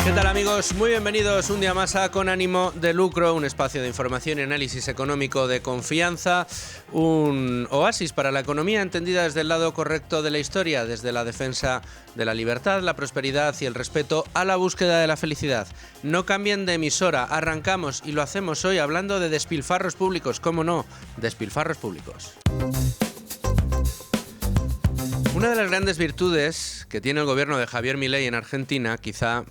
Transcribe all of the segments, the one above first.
¿Qué tal, amigos? Muy bienvenidos un día más a Con Ánimo de Lucro, un espacio de información y análisis económico de confianza, un oasis para la economía entendida desde el lado correcto de la historia, desde la defensa de la libertad, la prosperidad y el respeto a la búsqueda de la felicidad. No cambien de emisora, arrancamos y lo hacemos hoy hablando de despilfarros públicos, ¿cómo no? Despilfarros públicos. Una de las grandes virtudes que tiene el gobierno de Javier Milei en Argentina, quizá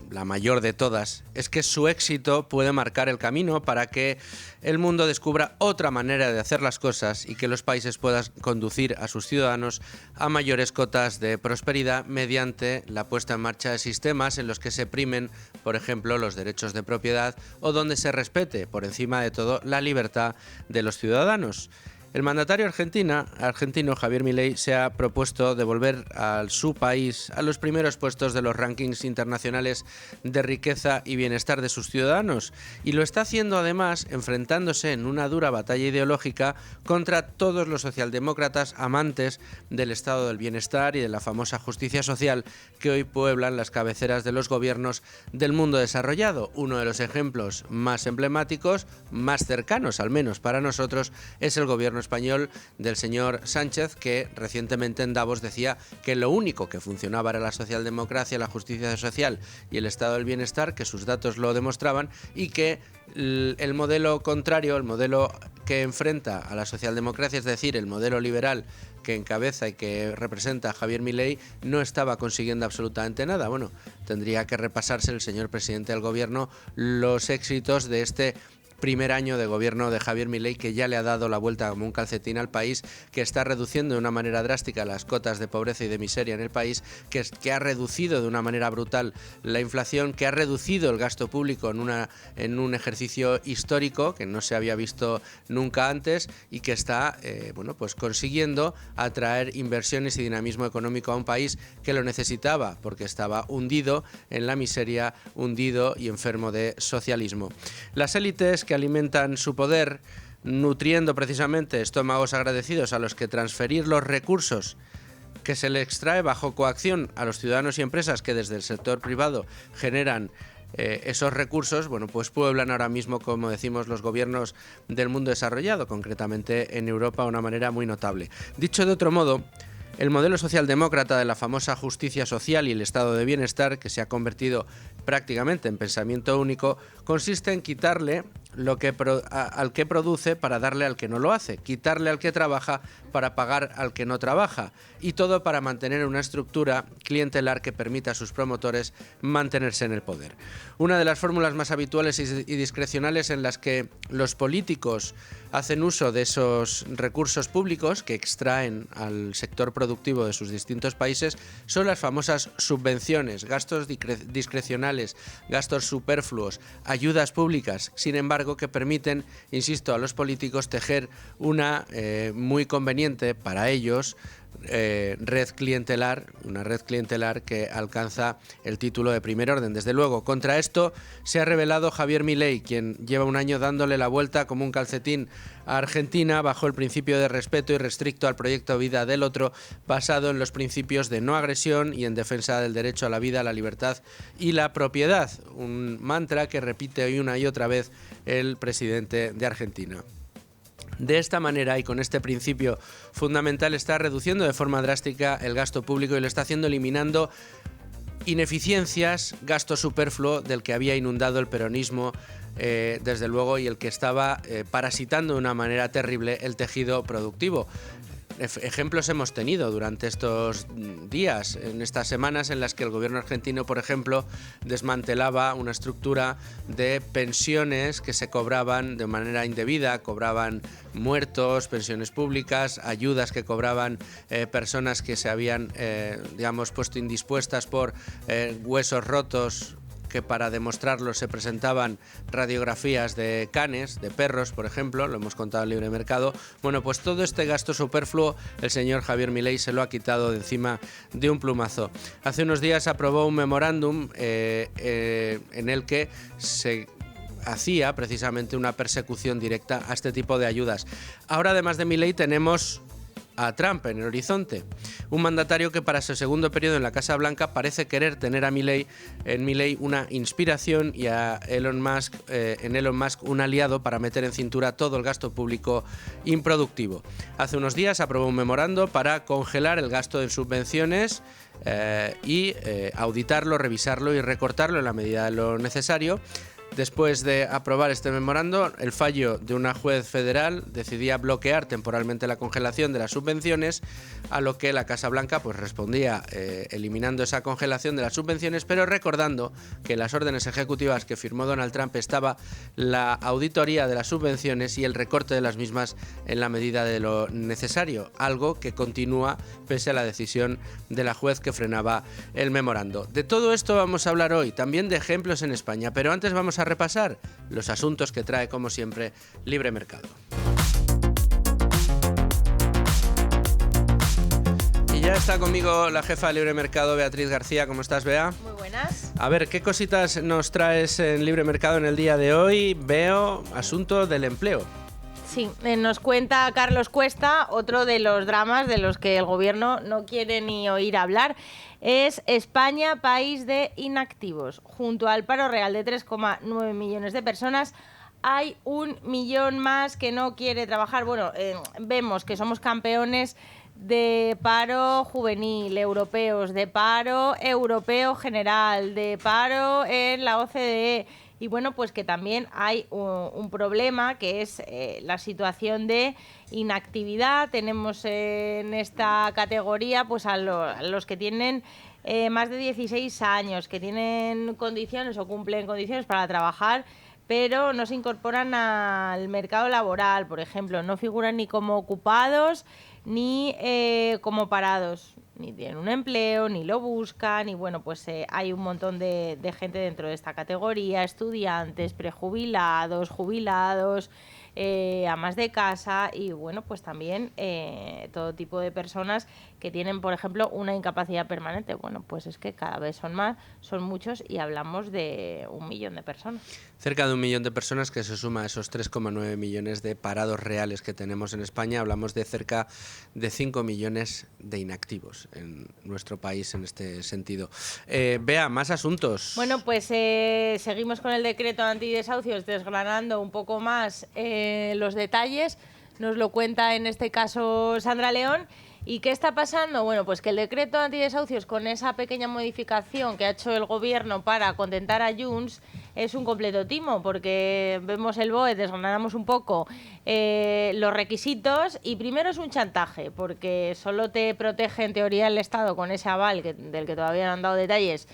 la mayor de todas, es que su éxito puede marcar el camino para que el mundo descubra otra manera de hacer las cosas y que los países puedan conducir a sus ciudadanos a mayores cotas de prosperidad mediante la puesta en marcha de sistemas en los que se primen, por ejemplo, los derechos de propiedad o donde se respete, por encima de todo, la libertad de los ciudadanos. El mandatario argentino Javier Milei se ha propuesto devolver a su país a los primeros puestos de los rankings internacionales de riqueza y bienestar de sus ciudadanos, y lo está haciendo además enfrentándose en una dura batalla ideológica contra todos los socialdemócratas amantes del estado del bienestar y de la famosa justicia social que hoy pueblan las cabeceras de los gobiernos del mundo desarrollado. Uno de los ejemplos más emblemáticos, más cercanos al menos para nosotros, es el gobierno español del señor Sánchez, que recientemente en Davos decía que lo único que funcionaba era la socialdemocracia, la justicia social y el estado del bienestar, que sus datos lo demostraban, y que el modelo contrario, el modelo que enfrenta a la socialdemocracia, es decir, el modelo liberal que encabeza y que representa a Javier Milei, no estaba consiguiendo absolutamente nada. Bueno, tendría que repasarse el señor presidente del gobierno los éxitos de este primer año de gobierno de Javier Milei, que ya le ha dado la vuelta como un calcetín al país, que está reduciendo de una manera drástica las cotas de pobreza y de miseria en el país, que ha reducido de una manera brutal la inflación, que ha reducido el gasto público en un ejercicio histórico que no se había visto nunca antes, y que está pues consiguiendo atraer inversiones y dinamismo económico a un país que lo necesitaba, porque estaba hundido en la miseria, hundido y enfermo de socialismo. Las élites que alimentan su poder, nutriendo precisamente estómagos agradecidos a los que transferir los recursos que se le extrae bajo coacción a los ciudadanos y empresas que desde el sector privado generan esos recursos, pues pueblan ahora mismo, como decimos, los gobiernos del mundo desarrollado, concretamente en Europa, de una manera muy notable. Dicho de otro modo, el modelo socialdemócrata de la famosa justicia social y el estado de bienestar, que se ha convertido prácticamente en pensamiento único, consiste en quitarle lo que al que produce para darle al que no lo hace, quitarle al que trabaja para pagar al que no trabaja, y todo para mantener una estructura clientelar que permita a sus promotores mantenerse en el poder. Una de las fórmulas más habituales y discrecionales en las que los políticos hacen uso de esos recursos públicos que extraen al sector productivo de sus distintos países son las famosas subvenciones, gastos discrecionales, gastos superfluos, ayudas públicas, sin embargo, que permiten, insisto, a los políticos tejer una muy conveniente para ellos red clientelar, una red clientelar que alcanza el título de primer orden. Desde luego, contra esto se ha rebelado Javier Milei, quien lleva un año dándole la vuelta como un calcetín a Argentina bajo el principio de respeto irrestricto al proyecto vida del otro, basado en los principios de no agresión y en defensa del derecho a la vida, a la libertad y la propiedad, un mantra que repite una y otra vez el presidente de Argentina. De esta manera y con este principio fundamental está reduciendo de forma drástica el gasto público y lo está haciendo eliminando ineficiencias, gasto superfluo del que había inundado el peronismo, desde luego, y el que estaba parasitando de una manera terrible el tejido productivo. Ejemplos hemos tenido durante estos días, en estas semanas en las que el gobierno argentino, por ejemplo, desmantelaba una estructura de pensiones que se cobraban de manera indebida, cobraban muertos, pensiones públicas, ayudas que cobraban personas que se habían, puesto indispuestas por huesos rotos, que para demostrarlo se presentaban radiografías de canes, de perros, por ejemplo, lo hemos contado en Libre Mercado. Bueno, pues todo este gasto superfluo el señor Javier Milei se lo ha quitado de encima de un plumazo. Hace unos días aprobó un memorándum en el que se hacía precisamente una persecución directa a este tipo de ayudas. Ahora, además de Milei, tenemos a Trump en el horizonte. Un mandatario que para su segundo periodo en la Casa Blanca parece querer tener en Milei una inspiración y en Elon Musk un aliado para meter en cintura todo el gasto público improductivo. Hace unos días aprobó un memorando para congelar el gasto en subvenciones y auditarlo, revisarlo y recortarlo en la medida de lo necesario. Después de aprobar este memorando, el fallo de una juez federal decidía bloquear temporalmente la congelación de las subvenciones, a lo que la Casa Blanca pues respondía eliminando esa congelación de las subvenciones, pero recordando que en las órdenes ejecutivas que firmó Donald Trump estaba la auditoría de las subvenciones y el recorte de las mismas en la medida de lo necesario, algo que continúa pese a la decisión de la juez que frenaba el memorando. De todo esto vamos a hablar hoy, también de ejemplos en España, pero antes vamos a repasar los asuntos que trae, como siempre, Libre Mercado. Y ya está conmigo la jefa de Libre Mercado, Beatriz García. ¿Cómo estás, Bea? Muy buenas. A ver, ¿qué cositas nos traes en Libre Mercado en el día de hoy? Veo asunto del empleo. Sí, nos cuenta Carlos Cuesta, otro de los dramas de los que el gobierno no quiere ni oír hablar. Es España, país de inactivos. Junto al paro real de 3,9 millones de personas, hay 1 millón más que no quiere trabajar. Bueno, vemos que somos campeones de paro juvenil, europeos, de paro europeo general, de paro en la OCDE. Y bueno, pues que también hay un problema que es la situación de inactividad. Tenemos en esta categoría pues a los que tienen más de 16 años, que tienen condiciones o cumplen condiciones para trabajar, pero no se incorporan al mercado laboral, por ejemplo, no figuran ni como ocupados ni como parados. Ni tienen un empleo, ni lo buscan, y bueno, pues hay un montón de gente dentro de esta categoría, estudiantes, prejubilados, jubilados, amas de casa y bueno, pues también todo tipo de personas que tienen, por ejemplo, una incapacidad permanente. Bueno, pues es que cada vez son más, son muchos y hablamos de 1 millón de personas. Cerca de 1 millón de personas, que se suma a esos 3,9 millones de parados reales que tenemos en España. Hablamos de cerca de 5 millones de inactivos en nuestro país en este sentido. Bea, más asuntos. Bueno, pues seguimos con el decreto antidesahucios, desgranando un poco más los detalles. Nos lo cuenta en este caso Sandra León. ¿Y qué está pasando? Bueno, pues que el decreto antidesahucios, con esa pequeña modificación que ha hecho el gobierno para contentar a Junts, es un completo timo, porque vemos el BOE, desgranamos un poco los requisitos, y primero es un chantaje, porque solo te protege en teoría el Estado con ese aval, del que todavía no han dado detalles.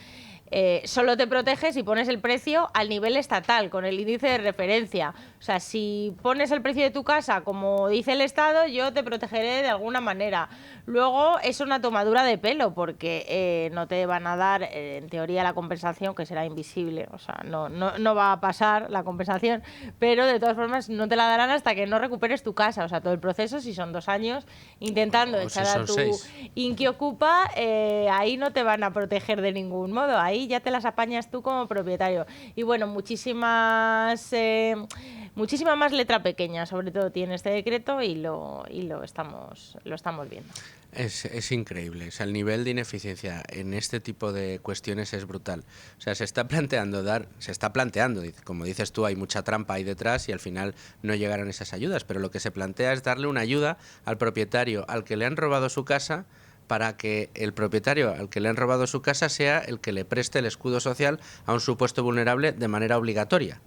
Solo te proteges si pones el precio al nivel estatal, con el índice de referencia. O sea, si pones el precio de tu casa como dice el Estado, yo te protegeré de alguna manera. Luego es una tomadura de pelo, porque no te van a dar, en teoría, la compensación, que será invisible. O sea, no va a pasar la compensación, pero de todas formas no te la darán hasta que no recuperes tu casa. O sea, todo el proceso, si son 2 años, intentando echar a tu Inquiocupa, ahí no te van a proteger de ningún modo. Ahí ya te las apañas tú como propietario. Y bueno, muchísima más letra pequeña, sobre todo, tiene este decreto, y lo estamos viendo. Es increíble. O sea, el nivel de ineficiencia en este tipo de cuestiones es brutal. O sea, se está planteando, como dices tú, hay mucha trampa ahí detrás y al final no llegarán esas ayudas, pero lo que se plantea es darle una ayuda al propietario al que le han robado su casa, para que el propietario al que le han robado su casa sea el que le preste el escudo social a un supuesto vulnerable de manera obligatoria.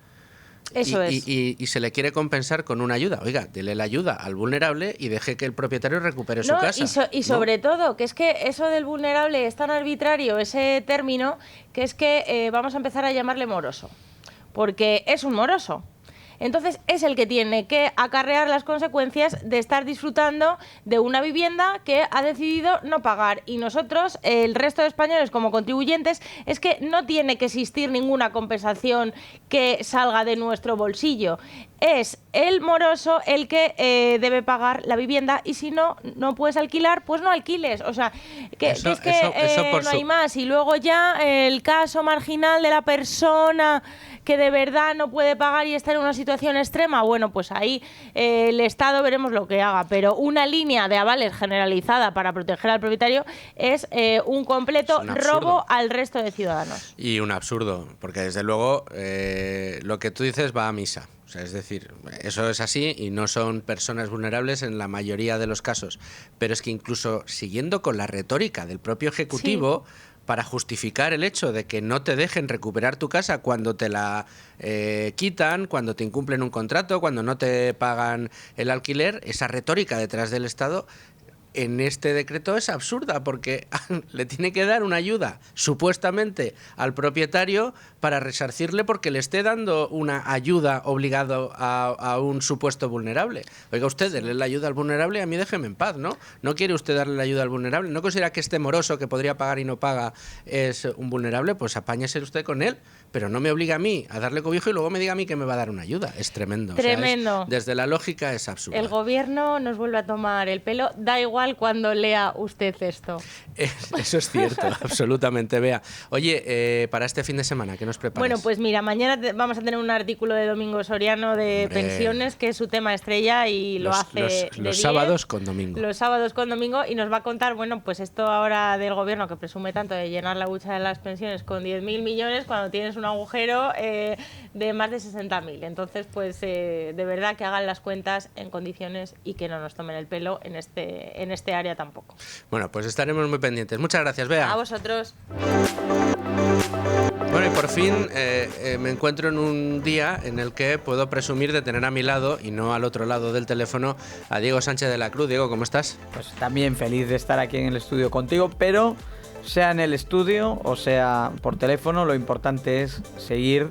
Eso es. Y se le quiere compensar con una ayuda. Oiga, dele la ayuda al vulnerable y deje que el propietario recupere su casa. Y sobre todo, que es que eso del vulnerable es tan arbitrario, ese término, que es que vamos a empezar a llamarle moroso. Porque es un moroso. Entonces es el que tiene que acarrear las consecuencias de estar disfrutando de una vivienda que ha decidido no pagar. Y nosotros, el resto de españoles como contribuyentes, es que no tiene que existir ninguna compensación que salga de nuestro bolsillo. es el moroso el que debe pagar la vivienda, y si no puedes alquilar, pues no alquiles. O sea, Eso no hay más. Y luego ya el caso marginal de la persona que de verdad no puede pagar y está en una situación extrema, bueno, pues ahí el Estado veremos lo que haga. Pero una línea de avales generalizada para proteger al propietario es un completo robo al resto de ciudadanos. Y un absurdo, porque desde luego lo que tú dices va a misa. O sea, es decir, eso es así y no son personas vulnerables en la mayoría de los casos. Pero es que incluso siguiendo con la retórica del propio Ejecutivo, sí, para justificar el hecho de que no te dejen recuperar tu casa cuando te la quitan, cuando te incumplen un contrato, cuando no te pagan el alquiler, esa retórica detrás del Estado en este decreto es absurda, porque le tiene que dar una ayuda supuestamente al propietario para resarcirle porque le esté dando una ayuda obligado a un supuesto vulnerable. Oiga usted, déle la ayuda al vulnerable y a mí déjeme en paz, ¿no? ¿No quiere usted darle la ayuda al vulnerable? ¿No considera que este moroso que podría pagar y no paga es un vulnerable? Pues apáñese usted con él, pero no me obliga a mí a darle cobijo y luego me diga a mí que me va a dar una ayuda. Es tremendo. Tremendo. O sea, desde la lógica es absurdo. El gobierno nos vuelve a tomar el pelo, da igual cuando lea usted esto. Eso es cierto, absolutamente, Bea. Oye, para este fin de semana, ¿qué nos preparas? Bueno, pues mira, mañana vamos a tener un artículo de Domingo Soriano de pensiones, que es su tema estrella, y lo hace los sábados con Domingo. Los sábados con Domingo, y nos va a contar, bueno, pues esto ahora del gobierno que presume tanto de llenar la hucha de las pensiones con 10.000 millones cuando tienes un agujero de más de 60.000. Entonces, pues de verdad que hagan las cuentas en condiciones y que no nos tomen el pelo en este área tampoco. Bueno, pues estaremos muy pendientes. Muchas gracias, Bea. A vosotros. Bueno, y por fin me encuentro en un día en el que puedo presumir de tener a mi lado, y no al otro lado del teléfono, a Diego Sánchez de la Cruz. Diego, ¿cómo estás? Pues también feliz de estar aquí en el estudio contigo, pero sea en el estudio o sea por teléfono, lo importante es seguir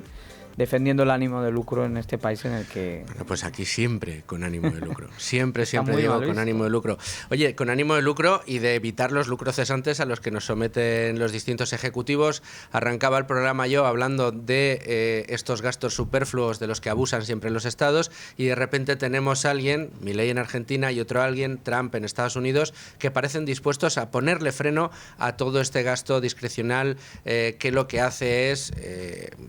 defendiendo el ánimo de lucro en este país en el que... Bueno, pues aquí siempre con ánimo de lucro. Siempre digo con ánimo de lucro. Oye, con ánimo de lucro y de evitar los lucros cesantes a los que nos someten los distintos ejecutivos. Arrancaba el programa yo hablando de estos gastos superfluos de los que abusan siempre los estados, y de repente tenemos a alguien, Milei en Argentina, y otro alguien, Trump en Estados Unidos, que parecen dispuestos a ponerle freno a todo este gasto discrecional que lo que hace es,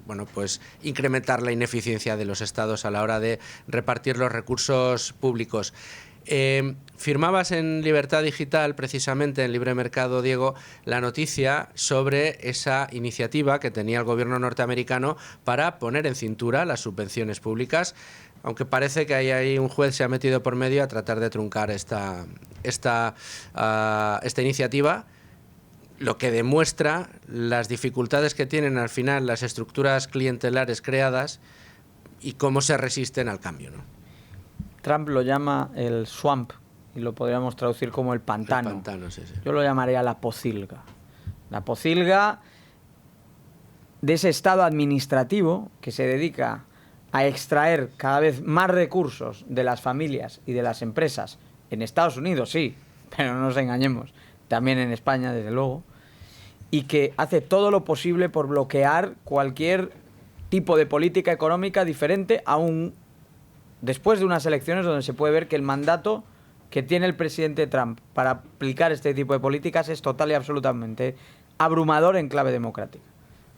bueno, pues incrementar la ineficiencia de los estados a la hora de repartir los recursos públicos. Firmabas en Libertad Digital, precisamente en Libre Mercado, Diego, la noticia sobre esa iniciativa que tenía el gobierno norteamericano para poner en cintura las subvenciones públicas, aunque parece que ahí un juez se ha metido por medio a tratar de truncar esta iniciativa, lo que demuestra las dificultades que tienen al final las estructuras clientelares creadas y cómo se resisten al cambio, ¿no? Trump lo llama el swamp y lo podríamos traducir como el pantano. El pantano, sí, sí. Yo lo llamaría la pocilga. La pocilga de ese estado administrativo que se dedica a extraer cada vez más recursos de las familias y de las empresas. En Estados Unidos, sí, pero no nos engañemos. También en España, desde luego, y que hace todo lo posible por bloquear cualquier tipo de política económica diferente, aún después de unas elecciones donde se puede ver que el mandato que tiene el presidente Trump para aplicar este tipo de políticas es total y absolutamente abrumador en clave democrática.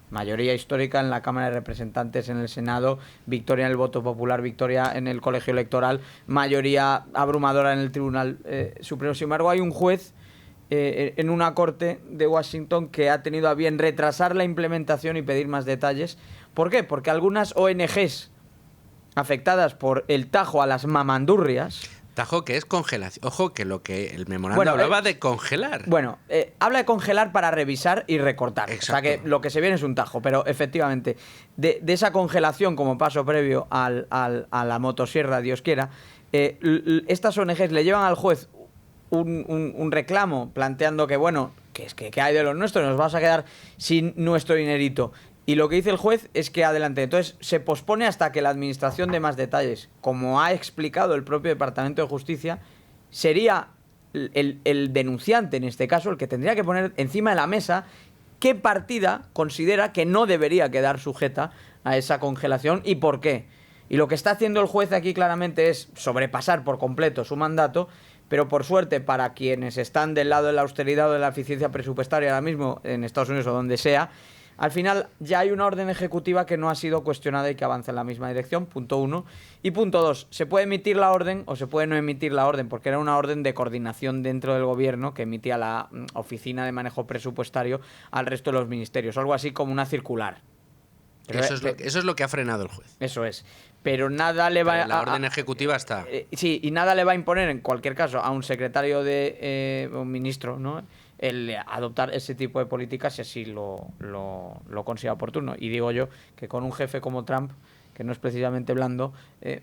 Mayoría histórica en la Cámara de Representantes, en el Senado, victoria en el voto popular, victoria en el colegio electoral, mayoría abrumadora en el Tribunal Supremo. Sin embargo, hay un juez en una corte de Washington que ha tenido a bien retrasar la implementación y pedir más detalles. ¿Por qué? Porque algunas ONGs afectadas por el tajo a las mamandurrias... Tajo que es congelación. Ojo, que lo que el memorando hablaba de congelar. Bueno, habla de congelar para revisar y recortar. Exacto. O sea que lo que se viene es un tajo, pero efectivamente, de esa congelación como paso previo a la motosierra, Dios quiera, estas ONGs le llevan al juez un reclamo planteando que, bueno, que hay de los nuestros, nos vamos a quedar sin nuestro dinerito. Y lo que dice el juez es que adelante. Entonces se pospone hasta que la administración dé más detalles. Como ha explicado el propio Departamento de Justicia, sería el denunciante, en este caso, el que tendría que poner encima de la mesa qué partida considera que no debería quedar sujeta a esa congelación y por qué. Y lo que está haciendo el juez aquí claramente es sobrepasar por completo su mandato, pero por suerte para quienes están del lado de la austeridad o de la eficiencia presupuestaria ahora mismo en Estados Unidos o donde sea, al final ya hay una orden ejecutiva que no ha sido cuestionada y que avanza en la misma dirección, punto 1. Y punto 2, se puede emitir la orden o se puede no emitir la orden, porque era una orden de coordinación dentro del gobierno que emitía la Oficina de Manejo Presupuestario al resto de los ministerios, algo así como una circular. Eso es lo que ha frenado el juez. Eso es. Pero nada le va Pero la orden ejecutiva está. Sí, y nada le va a imponer, en cualquier caso, a un secretario de un ministro, ¿no?, el adoptar ese tipo de políticas si así lo considera oportuno. Y digo yo que con un jefe como Trump, que no es precisamente blando,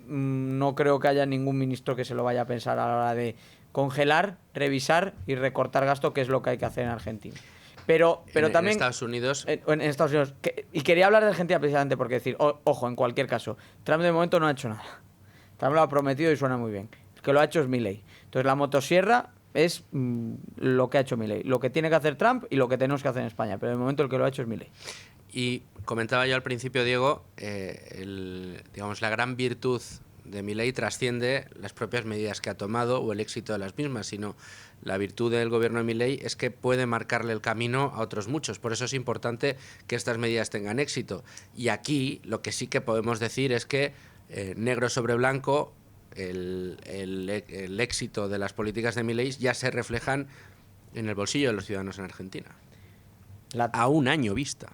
no creo que haya ningún ministro que se lo vaya a pensar a la hora de congelar, revisar y recortar gasto, que es lo que hay que hacer en Argentina. Pero también... En Estados Unidos... En Estados Unidos. Y quería hablar de Argentina precisamente porque decir, ojo, en cualquier caso, Trump de momento no ha hecho nada. Trump lo ha prometido y suena muy bien. El que lo ha hecho es Milei. Entonces la motosierra es lo que ha hecho Milei. Lo que tiene que hacer Trump y lo que tenemos que hacer en España. Pero de momento el que lo ha hecho es Milei. Y comentaba yo al principio, Diego, digamos, la gran virtud de Milei trasciende las propias medidas que ha tomado o el éxito de las mismas, sino la virtud del gobierno de Milei es que puede marcarle el camino a otros muchos. Por eso es importante que estas medidas tengan éxito. Y aquí lo que sí que podemos decir es que, negro sobre blanco, el éxito de las políticas de Milei ya se reflejan en el bolsillo de los ciudadanos en Argentina. A un año vista.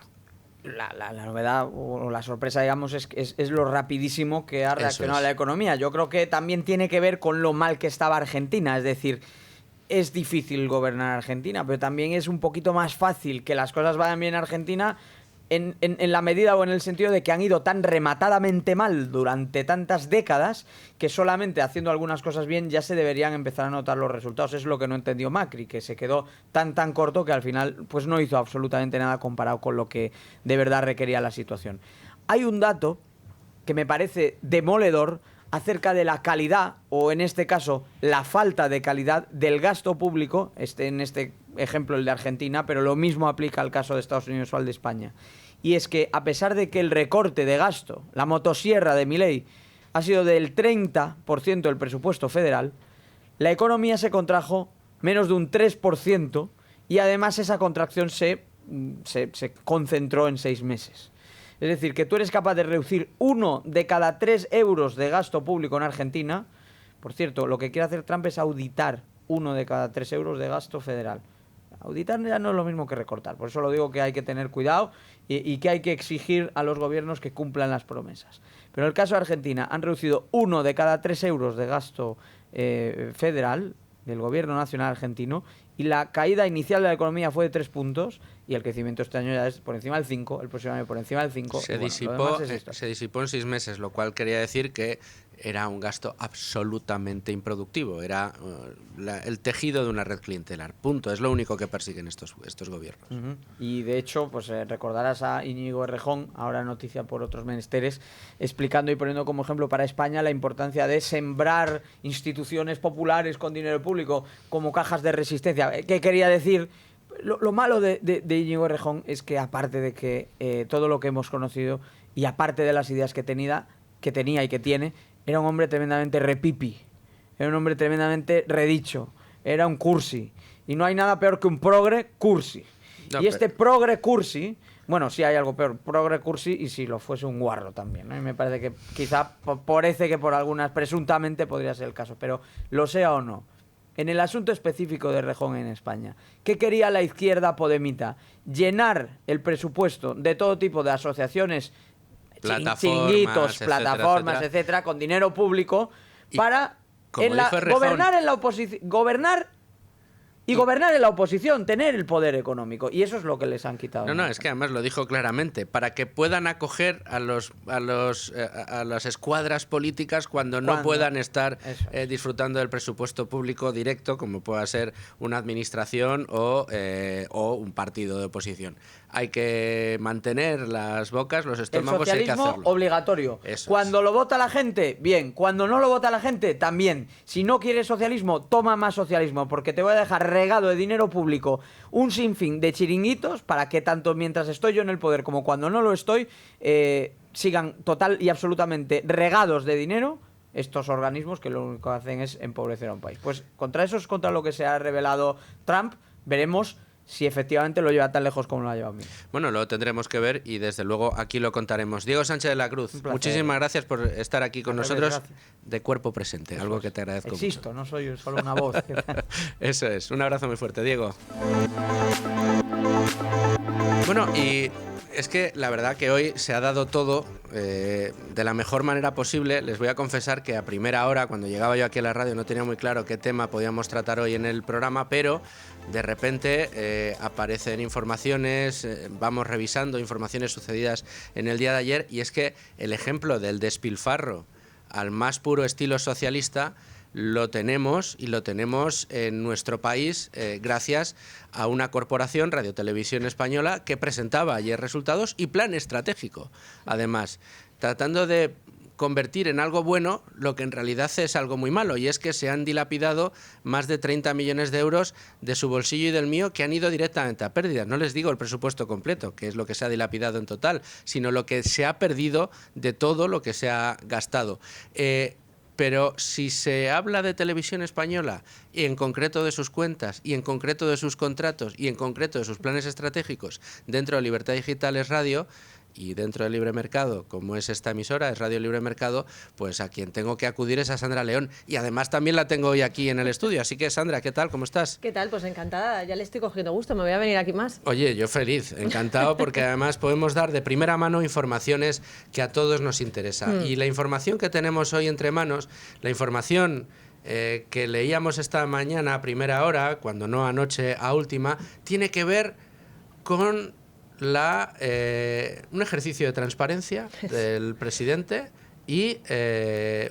La novedad o la sorpresa, digamos, es lo rapidísimo que ha reaccionado la economía. Yo creo que también tiene que ver con lo mal que estaba Argentina. Es decir, es difícil gobernar Argentina, pero también es un poquito más fácil que las cosas vayan bien en Argentina en la medida o en el sentido de que han ido tan rematadamente mal durante tantas décadas que solamente haciendo algunas cosas bien ya se deberían empezar a notar los resultados. Es lo que no entendió Macri, que se quedó tan corto que al final pues no hizo absolutamente nada comparado con lo que de verdad requería la situación. Hay un dato que me parece demoledor acerca de la calidad, o en este caso la falta de calidad del gasto público, en este ejemplo el de Argentina, pero lo mismo aplica al caso de Estados Unidos o al de España. Y es que a pesar de que el recorte de gasto, la motosierra de Milei, ha sido del 30% del presupuesto federal, la economía se contrajo menos de un 3% y además esa contracción se concentró en 6 meses. Es decir, que tú eres capaz de reducir 1 de cada 3 euros de gasto público en Argentina. Por cierto, lo que quiere hacer Trump es auditar 1 de cada 3 euros de gasto federal. Auditar ya no es lo mismo que recortar. Por eso lo digo, que hay que tener cuidado y que hay que exigir a los gobiernos que cumplan las promesas. Pero en el caso de Argentina han reducido 1 de cada 3 euros de gasto federal del gobierno nacional argentino, y la caída inicial de la economía fue de 3 puntos y el crecimiento este año ya es por encima del 5, el próximo año por encima del 5. Se disipó en 6 meses, lo cual quería decir que era un gasto absolutamente improductivo. Era el tejido de una red clientelar. Punto. Es lo único que persiguen estos gobiernos. Uh-huh. Y de hecho, pues recordarás a Íñigo Errejón, ahora noticia por otros menesteres, explicando y poniendo como ejemplo para España la importancia de sembrar instituciones populares con dinero público como cajas de resistencia. ¿Qué quería decir? Lo malo de Íñigo Errejón es que, aparte de que todo lo que hemos conocido y aparte de las ideas que tenía y que tiene, era un hombre tremendamente repipi, era un hombre tremendamente redicho, era un cursi. Y no hay nada peor que un progre cursi. No, y este progre cursi, bueno, sí hay algo peor, progre cursi, y si lo fuese un guarro también, ¿no? Y me parece que quizá parece que por algunas, presuntamente podría ser el caso, pero lo sea o no. En el asunto específico de Errejón en España, ¿qué quería la izquierda podemita? Llenar el presupuesto de todo tipo de asociaciones, chiringuitos, plataformas, etcétera, con dinero público para gobernar en la oposición, gobernar en la oposición, tener el poder económico, y eso es lo que les han quitado. No, es que además lo dijo claramente, para que puedan acoger a las escuadras políticas cuando no puedan estar disfrutando del presupuesto público directo, como pueda ser una administración o un partido de oposición. hay que mantener las bocas, los El estómagos, hay que socialismo hacerlo. obligatorio. Eso Cuando es. lo vota la gente, bien. Cuando no lo vota la gente, también. Si no quieres socialismo, toma más socialismo, porque te voy a dejar regado de dinero público un sinfín de chiringuitos para que tanto mientras estoy yo en el poder como cuando no lo estoy, sigan total y absolutamente regados de dinero estos organismos que lo único que hacen es empobrecer a un país. Pues contra eso es contra lo que se ha revelado Trump. Veremos si efectivamente lo lleva tan lejos como lo ha llevado a mí. Bueno, lo tendremos que ver y desde luego aquí lo contaremos. Diego Sánchez de la Cruz, Un placer. muchísimas gracias por estar aquí con Al revés, nosotros gracias. de cuerpo presente, algo que te agradezco Existo, mucho. no soy solo una voz. Eso es, un abrazo muy fuerte, Diego. Bueno, y es que la verdad que hoy se ha dado todo de la mejor manera posible. Les voy a confesar que a primera hora, cuando llegaba yo aquí a la radio, no tenía muy claro qué tema podíamos tratar hoy en el programa, pero de repente aparecen informaciones, vamos revisando informaciones sucedidas en el día de ayer, y es que el ejemplo del despilfarro al más puro estilo socialista lo tenemos, y lo tenemos en nuestro país gracias a una corporación, Radio Televisión Española, que presentaba ayer resultados y plan estratégico, además, tratando de convertir en algo bueno lo que en realidad es algo muy malo, y es que se han dilapidado más de 30 millones de euros de su bolsillo y del mío, que han ido directamente a pérdidas. No les digo el presupuesto completo, que es lo que se ha dilapidado en total, sino lo que se ha perdido de todo lo que se ha gastado. Pero si se habla de Televisión Española, y en concreto de sus cuentas, y en concreto de sus contratos, y en concreto de sus planes estratégicos dentro de Libertad Digital es Radio, y dentro del Libre Mercado, como es esta emisora, es Radio Libre Mercado, pues a quien tengo que acudir es a Sandra León. Y además también la tengo hoy aquí en el estudio. Así que, Sandra, ¿qué tal? ¿Cómo estás? ¿Qué tal? Pues encantada, ya le estoy cogiendo gusto, me voy a venir aquí más. Oye, yo feliz, encantado, porque además podemos dar de primera mano informaciones que a todos nos interesa. Y la información que tenemos hoy entre manos, la información que leíamos esta mañana a primera hora, cuando no anoche a última, tiene que ver con un ejercicio de transparencia del presidente y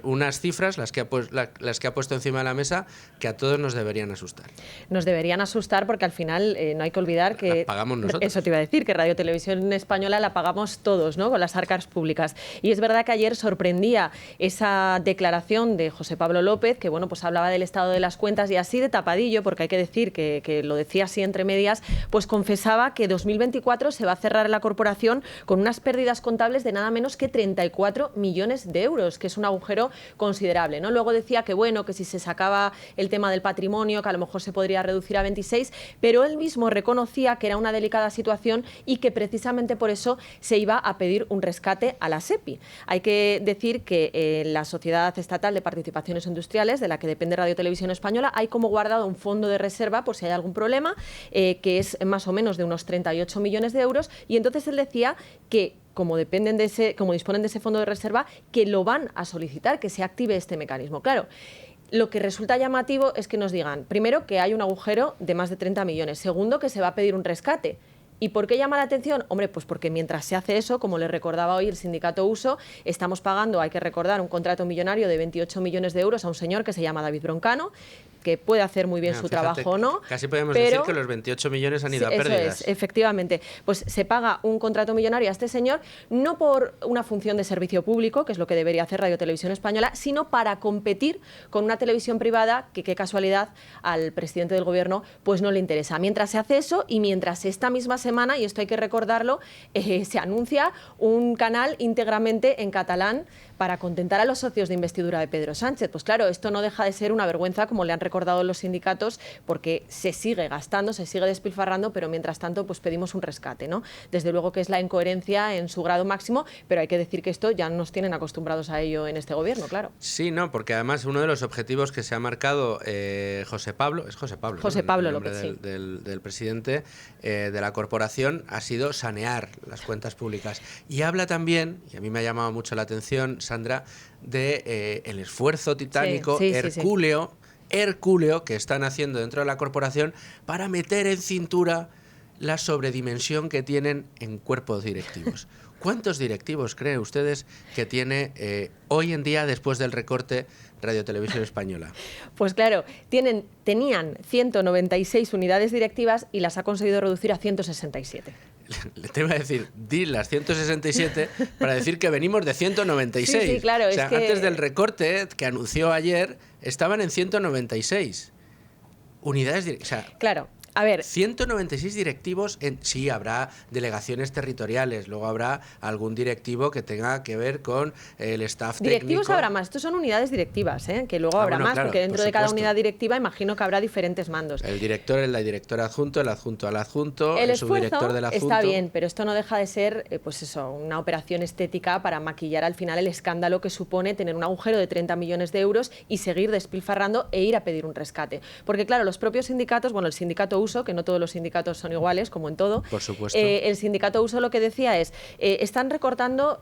unas cifras, las que ha puesto encima de la mesa, que a todos nos deberían asustar. Nos deberían asustar porque al final no hay que olvidar que... Las pagamos nosotros. Eso te iba a decir, que Radio Televisión Española la pagamos todos, ¿no?, con las arcas públicas. Y es verdad que ayer sorprendía esa declaración de José Pablo López, que bueno, pues hablaba del estado de las cuentas y así de tapadillo, porque hay que decir que lo decía así entre medias, pues confesaba que 2024 se va a cerrar la corporación con unas pérdidas contables de nada menos que 34 millones de euros, que es un agujero considerable, ¿no? Luego decía que bueno, que si se sacaba el tema del patrimonio, que a lo mejor se podría reducir a 26, pero él mismo reconocía que era una delicada situación y que precisamente por eso se iba a pedir un rescate a la SEPI. Hay que decir que la Sociedad Estatal de Participaciones Industriales, de la que depende Radio Televisión Española, hay como guardado un fondo de reserva por si hay algún problema, que es más o menos de unos 38 millones de euros, y entonces él decía que como disponen de ese fondo de reserva, que lo van a solicitar, que se active este mecanismo. Claro, lo que resulta llamativo es que nos digan, primero, que hay un agujero de más de 30 millones, segundo, que se va a pedir un rescate. ¿Y por qué llama la atención? Hombre, pues porque mientras se hace eso, como le recordaba hoy el sindicato Uso, estamos pagando, hay que recordar, un contrato millonario de 28 millones de euros a un señor que se llama David Broncano, que puede hacer muy bien su trabajo o no. Casi podemos pero decir que los 28 millones han ido a pérdidas. Eso es, efectivamente. Pues se paga un contrato millonario a este señor, no por una función de servicio público, que es lo que debería hacer Radio Televisión Española, sino para competir con una televisión privada que, qué casualidad, al presidente del gobierno pues no le interesa. Mientras se hace eso y mientras esta misma semana, y esto hay que recordarlo, se anuncia un canal íntegramente en catalán para contentar a los socios de investidura de Pedro Sánchez. Pues claro, esto no deja de ser una vergüenza, como le han recordado los sindicatos, porque se sigue gastando, se sigue despilfarrando, pero mientras tanto pues pedimos un rescate, ¿no? Desde luego que es la incoherencia en su grado máximo, pero hay que decir que esto ya nos tienen acostumbrados a ello en este gobierno, claro. Sí, no, porque además uno de los objetivos que se ha marcado José Pablo, es José Pablo, José ¿no? Pablo López, sí. del presidente de la corporación, ha sido sanear las cuentas públicas. Y habla también, y a mí me ha llamado mucho la atención, Sandra, de el esfuerzo titánico, hercúleo que están haciendo dentro de la corporación para meter en cintura la sobredimensión que tienen en cuerpos directivos. ¿Cuántos directivos creen ustedes que tiene hoy en día, después del recorte, Radio Televisión Española? Pues claro, tenían 196 unidades directivas y las ha conseguido reducir a 167. te iba a decir, di las 167 para decir que venimos de 196. Sí, claro, o sea, es que... antes del recorte que anunció ayer, estaban en 196 unidades directivas. O sea, Claro. A ver, 196 directivos, sí, habrá delegaciones territoriales, luego habrá algún directivo que tenga que ver con el staff directivos técnico. habrá más, estos son unidades directivas, que luego habrá bueno, más, claro, porque dentro de cada supuesto. unidad directiva imagino que habrá diferentes mandos. El director, el director adjunto, el adjunto al adjunto, El el subdirector esfuerzo del adjunto. está bien, pero esto no deja de ser, pues eso, una operación estética para maquillar al final el escándalo que supone tener un agujero de 30 millones de euros y seguir despilfarrando e ir a pedir un rescate. Porque claro, los propios sindicatos, bueno, el sindicato USO, que no todos los sindicatos son iguales, como en todo. Por supuesto. El sindicato USO lo que decía es, están recortando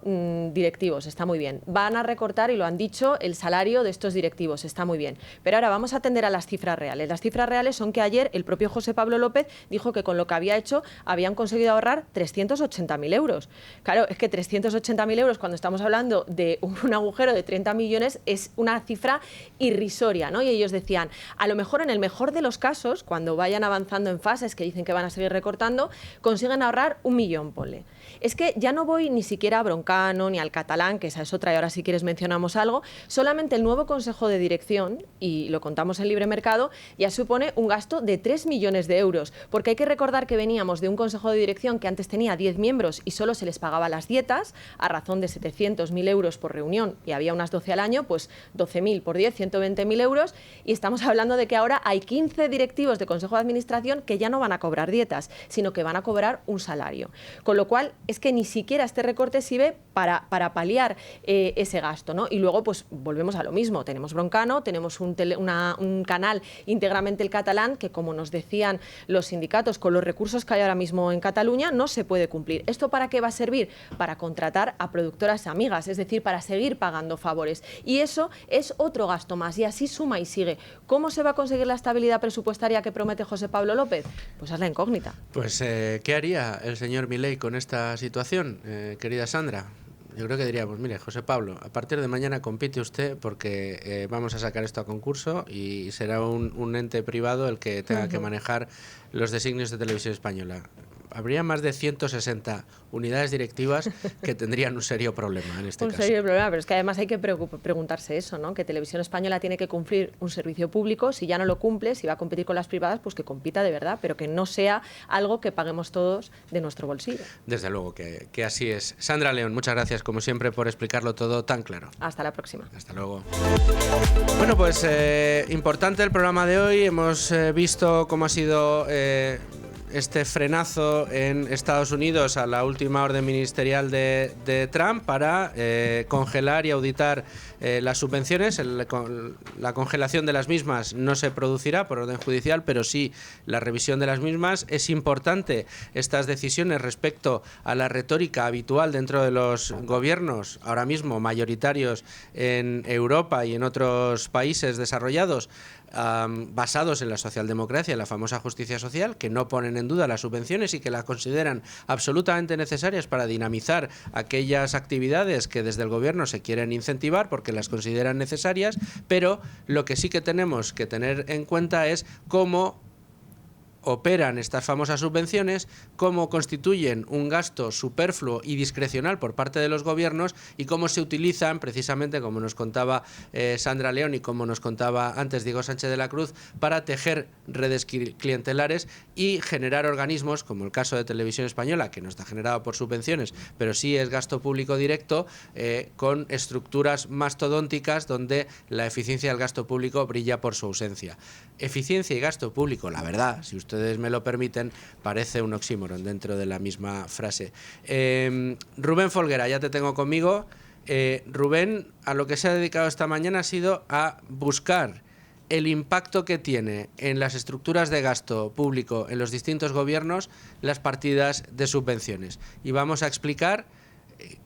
directivos, está muy bien. Van a recortar, y lo han dicho, el salario de estos directivos, está muy bien. Pero ahora vamos a atender a las cifras reales. Las cifras reales son que ayer el propio José Pablo López dijo que con lo que había hecho habían conseguido ahorrar 380.000 euros. Claro, es que 380.000 euros cuando estamos hablando de un agujero de 30 millones es una cifra irrisoria, ¿no? Y ellos decían, a lo mejor en el mejor de los casos, cuando vayan avanzando en fases que dicen que van a seguir recortando, consiguen ahorrar 1 millón, ponle. Es que ya no voy ni siquiera a Broncano ni al Catalán, que esa es otra, y ahora si quieres mencionamos algo, solamente el nuevo Consejo de Dirección, y lo contamos en Libre Mercado, ya supone un gasto de 3 millones de euros, porque hay que recordar que veníamos de un Consejo de Dirección que antes tenía 10 miembros y solo se les pagaba las dietas, a razón de 700.000 euros por reunión, y había unas 12 al año, pues 12.000 por 10, 120.000 euros, y estamos hablando de que ahora hay 15 directivos de Consejo de Administración que ya no van a cobrar dietas, sino que van a cobrar un salario. Con lo cual, es que ni siquiera este recorte sirve para paliar ese gasto, ¿no? Y luego, pues volvemos a lo mismo. Tenemos Broncano, tenemos un canal íntegramente el catalán, que como nos decían los sindicatos, con los recursos que hay ahora mismo en Cataluña, no se puede cumplir. ¿Esto para qué va a servir? Para contratar a productoras amigas, es decir, para seguir pagando favores. Y eso es otro gasto más, y así suma y sigue. ¿Cómo se va a conseguir la estabilidad presupuestaria que promete José Pablo López? Pues es la incógnita. Pues, ¿qué haría el señor Milei con esta situación, querida Sandra? Yo creo que diría, pues mire, José Pablo, a partir de mañana compite usted porque vamos a sacar esto a concurso y será un ente privado el que tenga que manejar los designios de Televisión Española. Habría más de 160 unidades directivas que tendrían un serio problema en este caso. Un serio problema, pero es que además hay que preguntarse eso, ¿no? Que Televisión Española tiene que cumplir un servicio público, si ya no lo cumple, si va a competir con las privadas, pues que compita de verdad, pero que no sea algo que paguemos todos de nuestro bolsillo. Desde luego que así es. Sandra León, muchas gracias como siempre por explicarlo todo tan claro. Hasta la próxima. Hasta luego. Bueno, pues importante el programa de hoy. Hemos visto cómo ha sido este frenazo en Estados Unidos a la última orden ministerial de Trump para congelar y auditar las subvenciones. La congelación de las mismas no se producirá por orden judicial, pero sí la revisión de las mismas. Es importante estas decisiones respecto a la retórica habitual dentro de los gobiernos, ahora mismo mayoritarios en Europa y en otros países desarrollados, basados en la socialdemocracia, en la famosa justicia social, que no ponen en duda las subvenciones y que las consideran absolutamente necesarias para dinamizar aquellas actividades que desde el gobierno se quieren incentivar porque las consideran necesarias, pero lo que sí que tenemos que tener en cuenta es cómo operan estas famosas subvenciones, cómo constituyen un gasto superfluo y discrecional por parte de los gobiernos y cómo se utilizan, precisamente como nos contaba Sandra León y como nos contaba antes Diego Sánchez de la Cruz, para tejer redes clientelares y generar organismos, como el caso de Televisión Española, que no está generado por subvenciones, pero sí es gasto público directo, con estructuras mastodónticas donde la eficiencia del gasto público brilla por su ausencia. Eficiencia y gasto público, la verdad, si ustedes me lo permiten, parece un oxímoron dentro de la misma frase. Rubén Folguera, ya te tengo conmigo. Rubén, a lo que se ha dedicado esta mañana ha sido a buscar el impacto que tiene en las estructuras de gasto público en los distintos gobiernos las partidas de subvenciones. Y vamos a explicar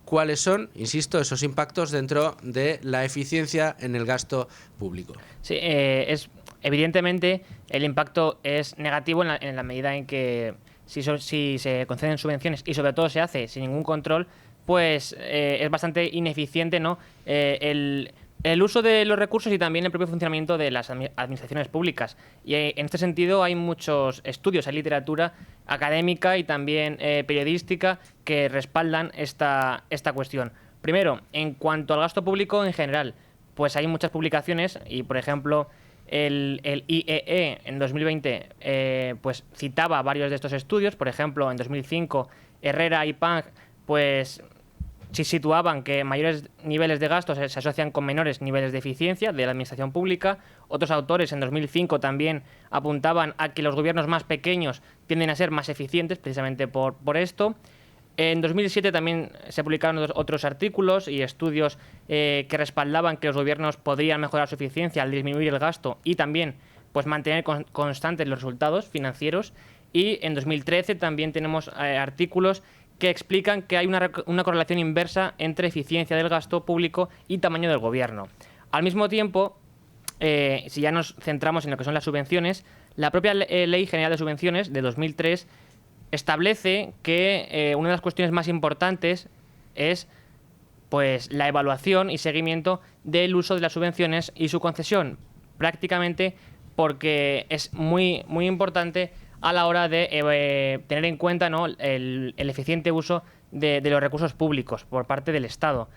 cuáles son, insisto, esos impactos dentro de la eficiencia en el gasto público. Sí, evidentemente el impacto es negativo en la medida en que si se conceden subvenciones y sobre todo se hace sin ningún control, pues es bastante ineficiente, ¿no? El El uso de los recursos y también el propio funcionamiento de las administraciones públicas. Y en este sentido hay muchos estudios, hay literatura académica y también periodística que respaldan esta cuestión. Primero, en cuanto al gasto público en general, pues hay muchas publicaciones y, por ejemplo, el IEE en 2020 pues citaba varios de estos estudios. Por ejemplo, en 2005 Herrera y Pang pues sí situaban que mayores niveles de gastos se asocian con menores niveles de eficiencia de la administración pública. Otros autores en 2005 también apuntaban a que los gobiernos más pequeños tienden a ser más eficientes precisamente por esto. En 2007 también se publicaron otros artículos y estudios que respaldaban que los gobiernos podrían mejorar su eficiencia al disminuir el gasto y también pues mantener constantes los resultados financieros. Y en 2013 también tenemos artículos que explican que hay una correlación inversa entre eficiencia del gasto público y tamaño del gobierno. Al mismo tiempo, si ya nos centramos en lo que son las subvenciones, la propia Ley General de Subvenciones de 2003 establece que una de las cuestiones más importantes es pues la evaluación y seguimiento del uso de las subvenciones y su concesión, prácticamente porque es muy, muy importante a la hora de tener en cuenta, ¿no?, el eficiente uso de los recursos públicos por parte del Estado.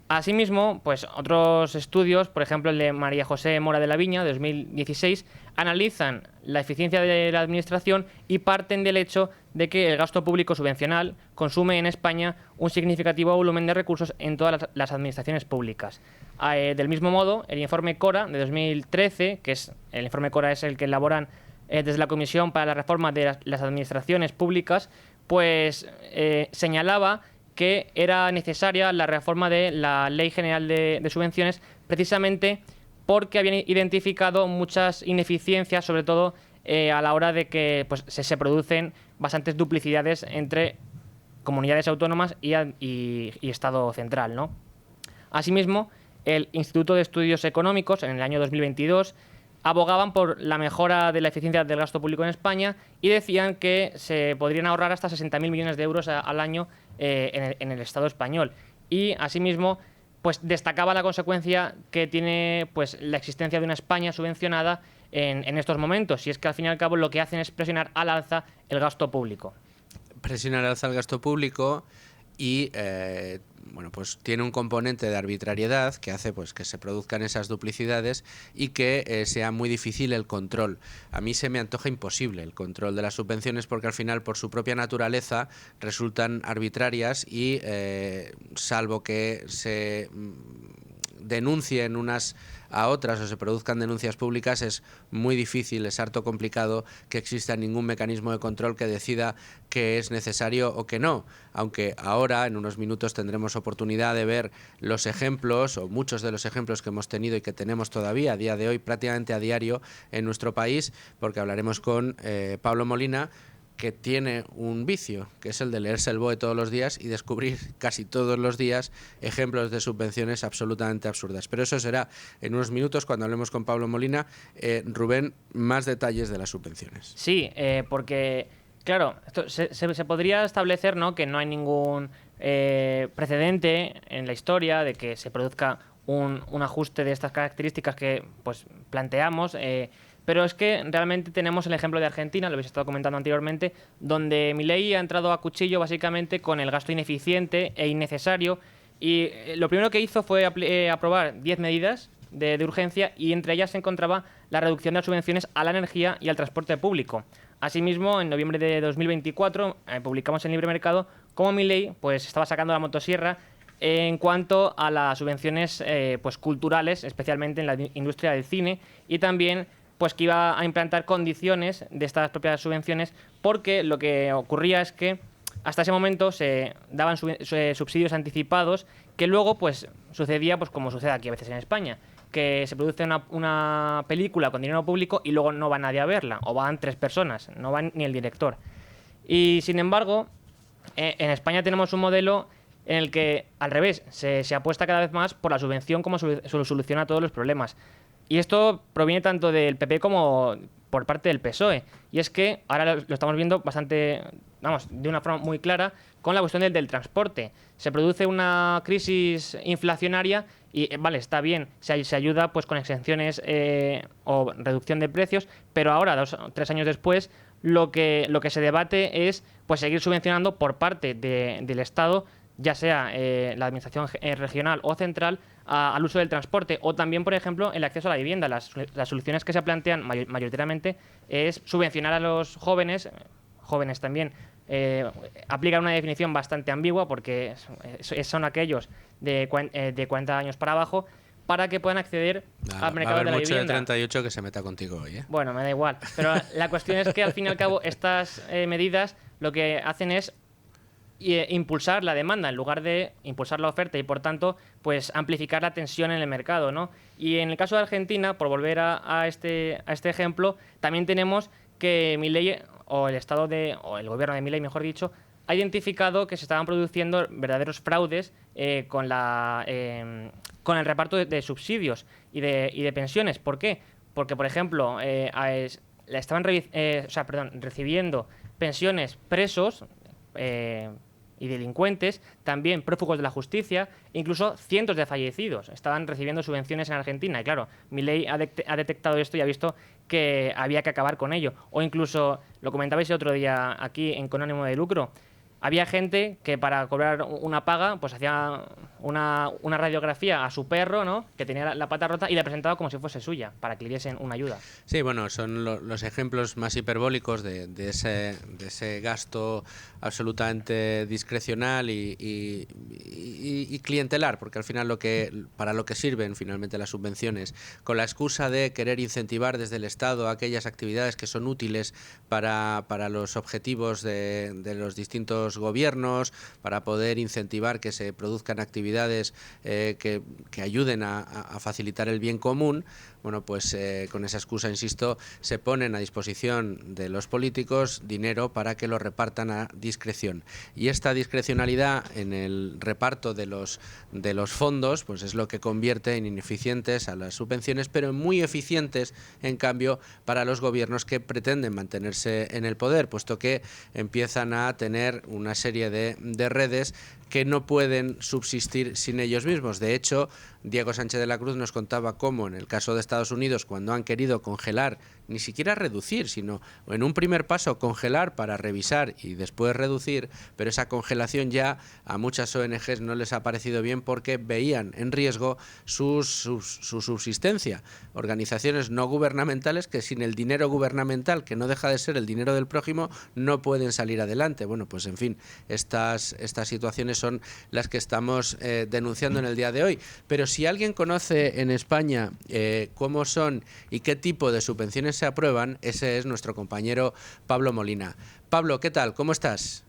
Asimismo, pues otros estudios, por ejemplo el de María José Mora de la Viña, de 2016, analizan la eficiencia de la administración y parten del hecho de que el gasto público subvencional consume en España un significativo volumen de recursos en todas las administraciones públicas. Del mismo modo, el informe Cora de 2013, el informe Cora es el que elaboran desde la Comisión para la Reforma de las Administraciones Públicas, pues señalaba que era necesaria la reforma de la Ley General de Subvenciones precisamente porque habían identificado muchas ineficiencias, sobre todo a la hora de que pues, se producen bastantes duplicidades entre comunidades autónomas y Estado central, ¿no? Asimismo, el Instituto de Estudios Económicos, en el año 2022, abogaban por la mejora de la eficiencia del gasto público en España y decían que se podrían ahorrar hasta 60.000 millones de euros al año en el Estado español. Y asimismo, pues destacaba la consecuencia que tiene pues la existencia de una España subvencionada en estos momentos, y es que al fin y al cabo lo que hacen es presionar al alza el gasto público. Presionar al alza el gasto público y bueno, pues tiene un componente de arbitrariedad que hace pues que se produzcan esas duplicidades y que sea muy difícil el control. A mí se me antoja imposible el control de las subvenciones porque al final por su propia naturaleza resultan arbitrarias y salvo que se denuncien unas a otras o se produzcan denuncias públicas, es muy difícil, es harto complicado que exista ningún mecanismo de control que decida que es necesario o que no, aunque ahora en unos minutos tendremos oportunidad de ver los ejemplos o muchos de los ejemplos que hemos tenido y que tenemos todavía a día de hoy prácticamente a diario en nuestro país, porque hablaremos con Pablo Molina, que tiene un vicio, que es el de leerse el BOE todos los días y descubrir casi todos los días ejemplos de subvenciones absolutamente absurdas. Pero eso será en unos minutos cuando hablemos con Pablo Molina. Rubén, más detalles de las subvenciones. Sí, porque, claro, esto se podría establecer, ¿no?, que no hay ningún precedente en la historia de que se produzca un ajuste de estas características que pues planteamos, pero es que realmente tenemos el ejemplo de Argentina, lo habéis estado comentando anteriormente, donde Milei ha entrado a cuchillo básicamente con el gasto ineficiente e innecesario, y lo primero que hizo fue aprobar 10 medidas de urgencia, y entre ellas se encontraba la reducción de las subvenciones a la energía y al transporte público. Asimismo, en noviembre de 2024 publicamos en Libre Mercado cómo Milei pues estaba sacando la motosierra en cuanto a las subvenciones pues culturales, especialmente en la industria del cine, y también pues que iba a implantar condiciones de estas propias subvenciones, porque lo que ocurría es que hasta ese momento se daban subsidios anticipados que luego pues sucedía pues como sucede aquí a veces en España, que se produce una película con dinero público y luego no va nadie a verla, o van 3 personas, no va ni el director. Y sin embargo, en España tenemos un modelo en el que al revés, se apuesta cada vez más por la subvención como solución a todos los problemas. Y esto proviene tanto del PP como por parte del PSOE. Y es que ahora lo estamos viendo bastante, vamos, de una forma muy clara con la cuestión del transporte. Se produce una crisis inflacionaria y, vale, está bien, se ayuda pues con exenciones o reducción de precios, pero ahora, 2 o 3 años después, lo que se debate es pues seguir subvencionando por parte del Estado, ya sea la administración regional o central, al uso del transporte, o también, por ejemplo, el acceso a la vivienda. Las soluciones que se plantean mayoritariamente es subvencionar a los jóvenes también. Aplican una definición bastante ambigua porque son aquellos de 40 años para abajo, para que puedan acceder al mercado de la mucho vivienda. de 38 que se meta contigo hoy, ¿eh? Bueno, me da igual. Pero la cuestión es que, al fin y al cabo, estas medidas lo que hacen es impulsar la demanda en lugar de impulsar la oferta y, por tanto, pues amplificar la tensión en el mercado, ¿no? Y en el caso de Argentina, por volver a este ejemplo, también tenemos que Milei, o el gobierno de Milei, mejor dicho, ha identificado que se estaban produciendo verdaderos fraudes con el reparto de subsidios y de pensiones. ¿Por qué? Porque, por ejemplo, estaban recibiendo pensiones presos y delincuentes, también prófugos de la justicia, incluso cientos de fallecidos estaban recibiendo subvenciones en Argentina. Y claro, Milei ha detectado esto y ha visto que había que acabar con ello. O incluso, lo comentabais el otro día aquí en Con ánimo de lucro, había gente que para cobrar una paga pues hacía una radiografía a su perro, ¿no?, que tenía la pata rota, y le presentaba como si fuese suya, para que le diesen una ayuda. Sí, bueno, son los ejemplos más hiperbólicos de ese gasto absolutamente discrecional y clientelar, porque al final para lo que sirven finalmente las subvenciones, con la excusa de querer incentivar desde el Estado aquellas actividades que son útiles para los objetivos de los distintos gobiernos, para poder incentivar que se produzcan actividades que ayuden a facilitar el bien común. Bueno, pues con esa excusa, insisto, se ponen a disposición de los políticos dinero para que lo repartan a discreción. Y esta discrecionalidad en el reparto de los fondos, pues es lo que convierte en ineficientes a las subvenciones, pero muy eficientes, en cambio, para los gobiernos que pretenden mantenerse en el poder, puesto que empiezan a tener una serie de redes que no pueden subsistir sin ellos mismos. De hecho, Diego Sánchez de la Cruz nos contaba cómo en el caso de Estados Unidos, cuando han querido congelar, ni siquiera reducir, sino en un primer paso congelar para revisar y después reducir, pero esa congelación ya a muchas ONGs no les ha parecido bien porque veían en riesgo su subsistencia. Organizaciones no gubernamentales que sin el dinero gubernamental, que no deja de ser el dinero del prójimo, no pueden salir adelante. Bueno, pues en fin, estas situaciones son las que estamos denunciando en el día de hoy. Pero si alguien conoce en España cómo son y qué tipo de subvenciones se aprueban, ese es nuestro compañero Pablo Molina. Pablo, ¿qué tal? ¿Cómo estás?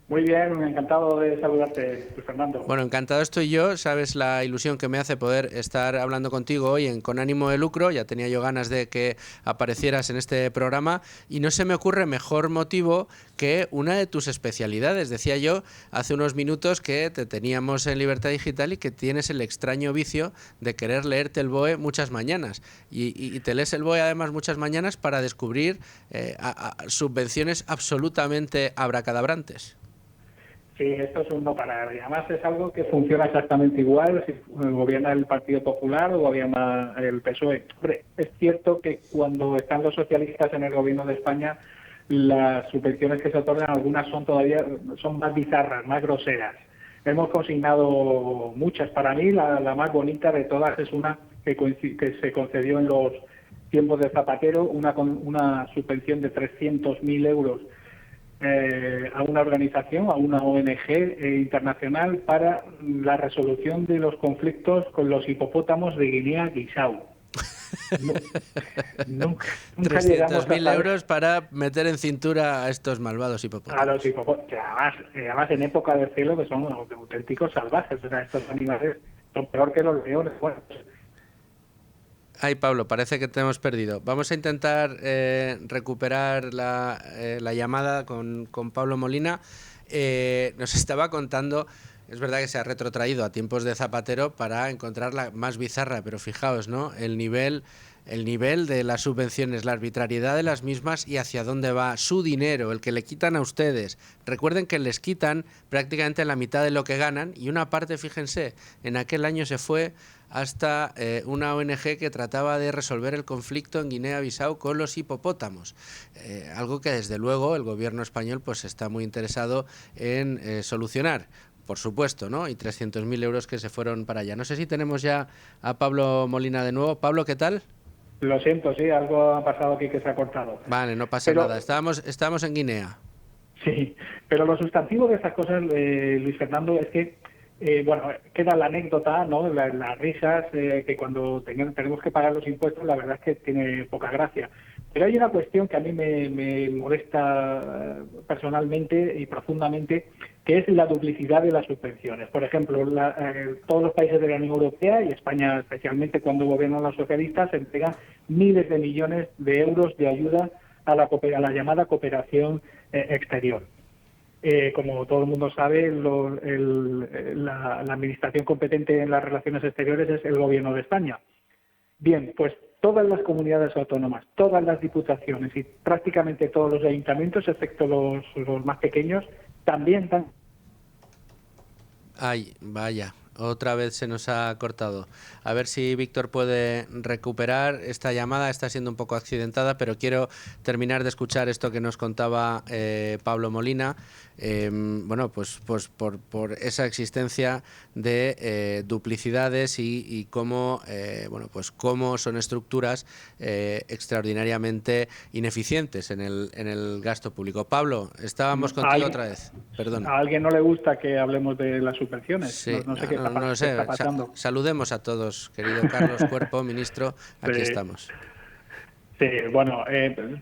Muy bien, encantado de saludarte, Fernando. Bueno, encantado estoy yo. Sabes la ilusión que me hace poder estar hablando contigo hoy en Con ánimo de lucro. Ya tenía yo ganas de que aparecieras en este programa y no se me ocurre mejor motivo que una de tus especialidades. Decía yo hace unos minutos que te teníamos en Libertad Digital y que tienes el extraño vicio de querer leerte el BOE muchas mañanas. Y te lees el BOE además muchas mañanas para descubrir subvenciones absolutamente abracadabrantes. Sí, esto es un no parar. Y además es algo que funciona exactamente igual si gobierna el Partido Popular o gobierna el PSOE. Hombre, es cierto que cuando están los socialistas en el gobierno de España, las subvenciones que se otorgan, algunas son más bizarras, más groseras. Hemos consignado muchas. Para mí, la más bonita de todas es una que se concedió en los tiempos de Zapatero, una subvención de 300.000 euros a una organización, a una ONG internacional para la resolución de los conflictos con los hipopótamos de Guinea-Bissau. Nunca 300.000 euros para meter en cintura a estos malvados hipopótamos. A los hipopótamos, que además en época de celo, que son auténticos salvajes. O sea, estos animales son peor que los leones. Bueno, Ay, Pablo, parece que te hemos perdido. Vamos a intentar recuperar la llamada con Pablo Molina. Nos estaba contando, es verdad que se ha retrotraído a tiempos de Zapatero para encontrar la más bizarra, pero fijaos, ¿no?, el nivel el nivel de las subvenciones, la arbitrariedad de las mismas y hacia dónde va su dinero, el que le quitan a ustedes. Recuerden que les quitan prácticamente la mitad de lo que ganan y una parte, fíjense, en aquel año se fue hasta una ONG que trataba de resolver el conflicto en Guinea-Bissau con los hipopótamos. Algo que desde luego el gobierno español pues está muy interesado en solucionar. Por supuesto, ¿no? Y 300.000 euros que se fueron para allá. No sé si tenemos ya a Pablo Molina de nuevo. Pablo, ¿qué tal? Lo siento, sí, algo ha pasado aquí que se ha cortado. Vale, no pasa nada. Estábamos en Guinea. Sí, pero lo sustantivo de estas cosas, Luis Fernando, es que, bueno, queda la anécdota, ¿no? Las risas, que cuando tenemos que pagar los impuestos, la verdad es que tiene poca gracia. Pero hay una cuestión que a mí me molesta personalmente y profundamente, que es la duplicidad de las subvenciones. Por ejemplo, todos los países de la Unión Europea, y España especialmente cuando gobiernan los socialistas, entregan miles de millones de euros de ayuda a la llamada cooperación exterior. Como todo el mundo sabe, la administración competente en las relaciones exteriores es el Gobierno de España. Bien, pues todas las comunidades autónomas, todas las diputaciones y prácticamente todos los ayuntamientos, excepto los más pequeños, también dan... Ay, vaya, otra vez se nos ha cortado. A ver si Víctor puede recuperar esta llamada. Está siendo un poco accidentada, pero quiero terminar de escuchar esto que nos contaba Pablo Molina. Bueno, pues por esa existencia de duplicidades y cómo, bueno, pues cómo son estructuras extraordinariamente ineficientes en el gasto público. Pablo, estábamos contigo otra vez. Perdón. ¿A alguien no le gusta que hablemos de las subvenciones? Sí, no sé qué está pasando. Saludemos a todos, querido Carlos Cuerpo, ministro. Aquí estamos. Sí, bueno,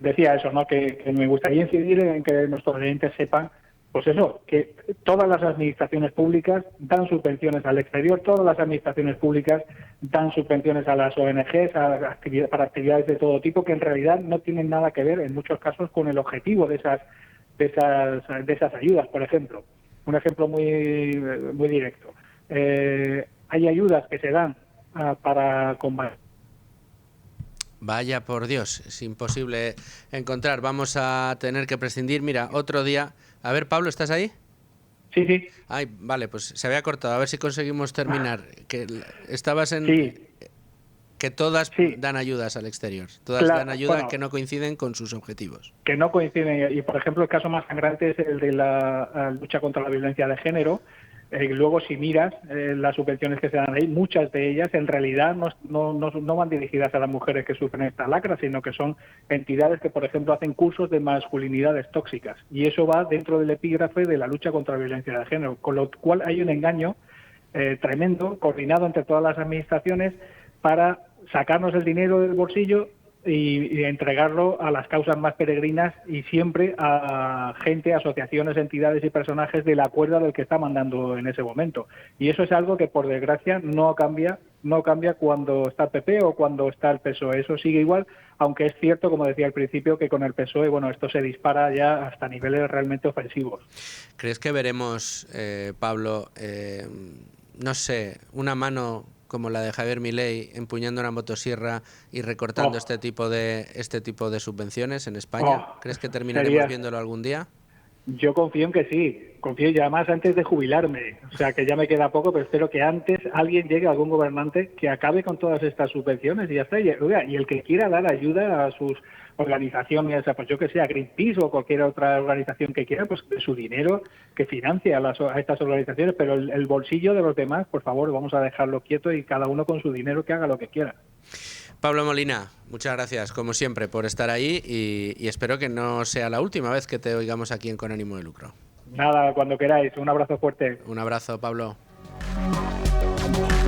decía eso, ¿no? Que me gustaría incidir en que nuestros oyentes sepan, pues eso, que todas las administraciones públicas dan subvenciones al exterior, todas las administraciones públicas dan subvenciones a las ONGs, para actividades de todo tipo, que en realidad no tienen nada que ver, en muchos casos, con el objetivo de esas ayudas. Por ejemplo, un ejemplo muy directo. Hay ayudas que se dan para combatir. Vaya por Dios, es imposible encontrar. Vamos a tener que prescindir. Mira, otro día... A ver, Pablo, ¿estás ahí? Sí, sí. Ay, vale, pues se había cortado. A ver si conseguimos terminar. Que estabas en... Sí. Que todas Sí. dan ayudas al exterior. Todas dan ayuda que no coinciden con sus objetivos. Que no coinciden. Y, por ejemplo, el caso más sangrante es el de la lucha contra la violencia de género. Luego, si miras las subvenciones que se dan ahí, muchas de ellas en realidad no van dirigidas a las mujeres que sufren esta lacra, sino que son entidades que, por ejemplo, hacen cursos de masculinidades tóxicas. Y eso va dentro del epígrafe de la lucha contra la violencia de género. Con lo cual hay un engaño tremendo, coordinado entre todas las administraciones, para sacarnos el dinero del bolsillo y entregarlo a las causas más peregrinas y siempre a gente, asociaciones, entidades y personajes de la cuerda del que está mandando en ese momento. Y eso es algo que, por desgracia, no cambia cuando está el PP o cuando está el PSOE. Eso sigue igual, aunque es cierto, como decía al principio, que con el PSOE, bueno, esto se dispara ya hasta niveles realmente ofensivos. ¿Crees que veremos, Pablo, no sé, una mano como la de Javier Milei empuñando una motosierra y recortando este tipo de subvenciones en España? ¿Crees que terminaremos viéndolo algún día? Yo confío en que sí, confío ya más antes de jubilarme, o sea que ya me queda poco, pero espero que antes alguien llegue, algún gobernante, que acabe con todas estas subvenciones y ya está. Y el que quiera dar ayuda a sus organizaciones, pues yo que sé, a Greenpeace o cualquier otra organización que quiera, pues su dinero que financie a estas organizaciones, pero el bolsillo de los demás, por favor, vamos a dejarlo quieto y cada uno con su dinero que haga lo que quiera. Pablo Molina, muchas gracias, como siempre, por estar ahí y espero que no sea la última vez que te oigamos aquí en Con Ánimo de Lucro. Nada, cuando queráis. Un abrazo fuerte. Un abrazo, Pablo.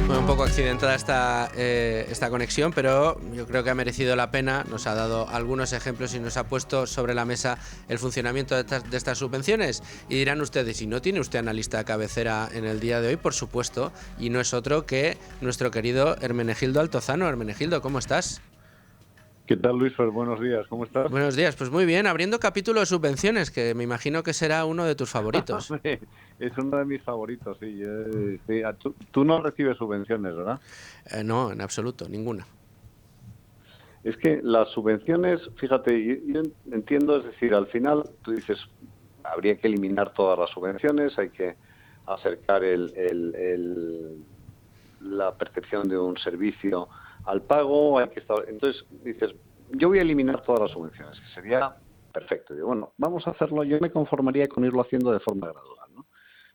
Bueno, un poco accidentada esta conexión, pero yo creo que ha merecido la pena. Nos ha dado algunos ejemplos y nos ha puesto sobre la mesa el funcionamiento de estas subvenciones. Y dirán ustedes, ¿y no tiene usted analista de cabecera en el día de hoy? Por supuesto, y no es otro que nuestro querido Hermenegildo Altozano. Hermenegildo, ¿cómo estás? ¿Qué tal, Luis? Pues buenos días, ¿cómo estás? Buenos días, pues muy bien, abriendo capítulo de subvenciones, que me imagino que será uno de tus favoritos. Es uno de mis favoritos, sí. Sí. Tú no recibes subvenciones, ¿verdad? No, en absoluto, ninguna. Es que las subvenciones, fíjate, yo entiendo, es decir, al final tú dices, habría que eliminar todas las subvenciones, hay que acercar la percepción de un servicio al pago, hay que estar... Entonces dices, yo voy a eliminar todas las subvenciones, que sería perfecto. Digo, bueno, vamos a hacerlo, yo me conformaría con irlo haciendo de forma gradual, ¿no?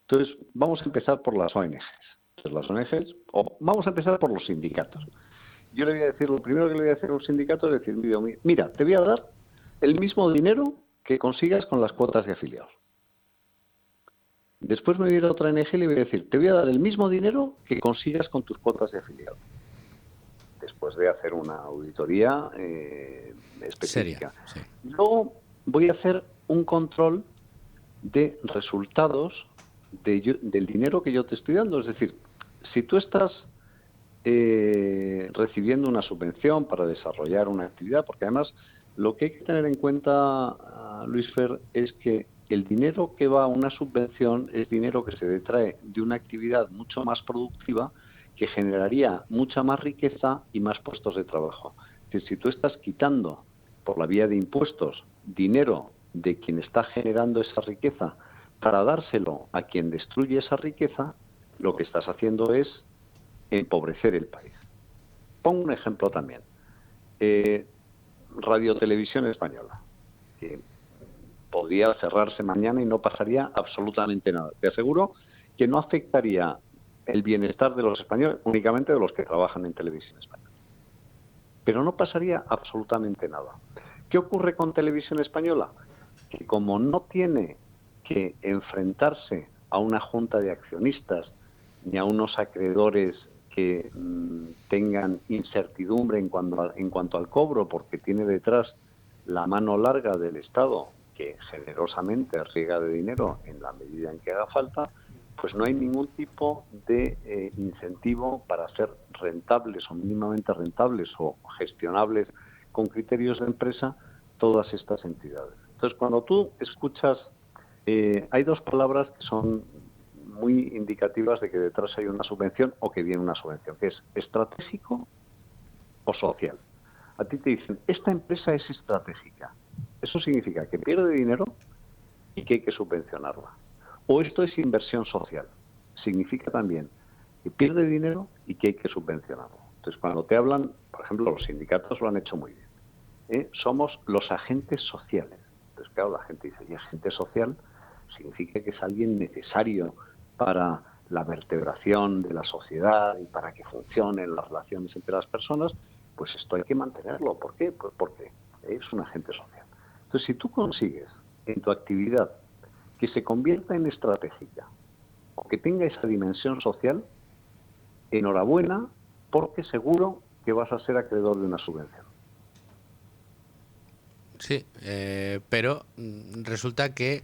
Entonces, vamos a empezar por las ONGs. Entonces, las ONGs, o vamos a empezar por los sindicatos. Yo le voy a decir, lo primero que le voy a decir a un sindicato es decir, mira, te voy a dar el mismo dinero que consigas con las cuotas de afiliados. Después me voy a ir a otra ONG y le voy a decir, te voy a dar el mismo dinero que consigas con tus cuotas de afiliados. Después de hacer una auditoría específica. Seria, sí. Luego voy a hacer un control de resultados del dinero que yo te estoy dando. Es decir, si tú estás recibiendo una subvención para desarrollar una actividad, porque además lo que hay que tener en cuenta, Luis Fer, es que el dinero que va a una subvención es dinero que se detrae de una actividad mucho más productiva que generaría mucha más riqueza y más puestos de trabajo. Es decir, si tú estás quitando por la vía de impuestos dinero de quien está generando esa riqueza para dárselo a quien destruye esa riqueza, lo que estás haciendo es empobrecer el país. Pongo un ejemplo también. Radio Televisión Española, que podría cerrarse mañana y no pasaría absolutamente nada. Te aseguro que no afectaría el bienestar de los españoles, únicamente de los que trabajan en Televisión Española. Pero no pasaría absolutamente nada. ¿Qué ocurre con Televisión Española? Que como no tiene que enfrentarse a una junta de accionistas ni a unos acreedores que tengan incertidumbre en cuanto al cobro, porque tiene detrás la mano larga del Estado, que generosamente riega de dinero en la medida en que haga falta, pues no hay ningún tipo de incentivo para ser rentables o mínimamente rentables o gestionables con criterios de empresa todas estas entidades. Entonces, cuando tú escuchas, hay dos palabras que son muy indicativas de que detrás hay una subvención o que viene una subvención, que es estratégico o social. A ti te dicen, esta empresa es estratégica. Eso significa que pierde dinero y que hay que subvencionarla. O esto es inversión social. Significa también que pierde dinero y que hay que subvencionarlo. Entonces, cuando te hablan, por ejemplo, los sindicatos lo han hecho muy bien. Somos los agentes sociales. Entonces, claro, la gente dice, ¿y agente social? Significa que es alguien necesario para la vertebración de la sociedad y para que funcionen las relaciones entre las personas. Pues esto hay que mantenerlo. ¿Por qué? Pues porque es un agente social. Entonces, si tú consigues en tu actividad que se convierta en estratégica o que tenga esa dimensión social, enhorabuena, porque seguro que vas a ser acreedor de una subvención. Sí, pero resulta que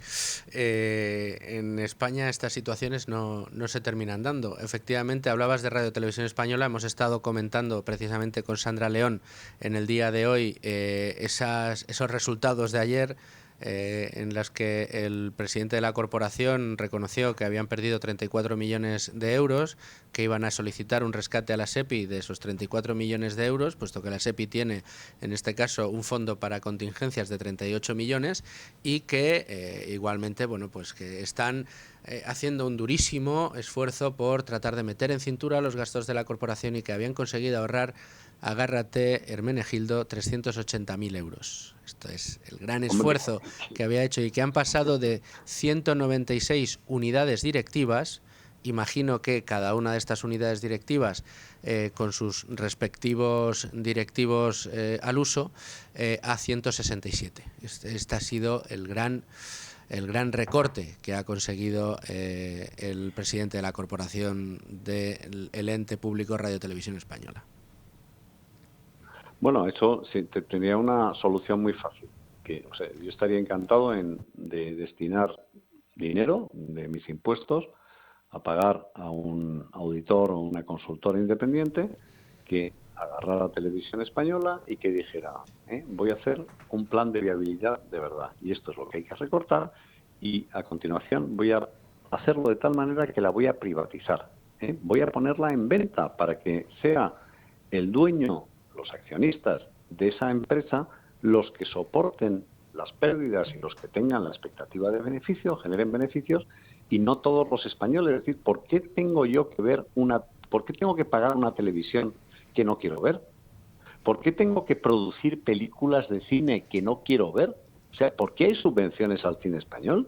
en España estas situaciones no se terminan dando. Efectivamente, hablabas de Radio Televisión Española, hemos estado comentando precisamente con Sandra León en el día de hoy esos resultados de ayer, en las que el presidente de la corporación reconoció que habían perdido 34 millones de euros, que iban a solicitar un rescate a la SEPI de esos 34 millones de euros, puesto que la SEPI tiene, en este caso, un fondo para contingencias de 38 millones y que igualmente, bueno, pues que están haciendo un durísimo esfuerzo por tratar de meter en cintura los gastos de la corporación y que habían conseguido ahorrar, agárrate, Hermenegildo, 380.000 euros. Esto es el gran esfuerzo que había hecho y que han pasado de 196 unidades directivas. Imagino que cada una de estas unidades directivas, con sus respectivos directivos al uso, a 167. Este ha sido el gran recorte que ha conseguido el presidente de la corporación del ente público Radio Televisión Española. Bueno, eso sí, tenía una solución muy fácil. O sea, yo estaría encantado de destinar dinero de mis impuestos a pagar a un auditor o una consultora independiente que agarrara Televisión Española y que dijera, voy a hacer un plan de viabilidad de verdad y esto es lo que hay que recortar y a continuación voy a hacerlo de tal manera que la voy a privatizar. Voy a ponerla en venta para que sea el dueño, los accionistas de esa empresa los que soporten las pérdidas y los que tengan la expectativa de beneficio, generen beneficios, y no todos los españoles. Es decir, ¿por qué tengo yo que ver por qué tengo que pagar una televisión que no quiero ver? ¿Por qué tengo que producir películas de cine que no quiero ver? O sea, ¿por qué hay subvenciones al cine español?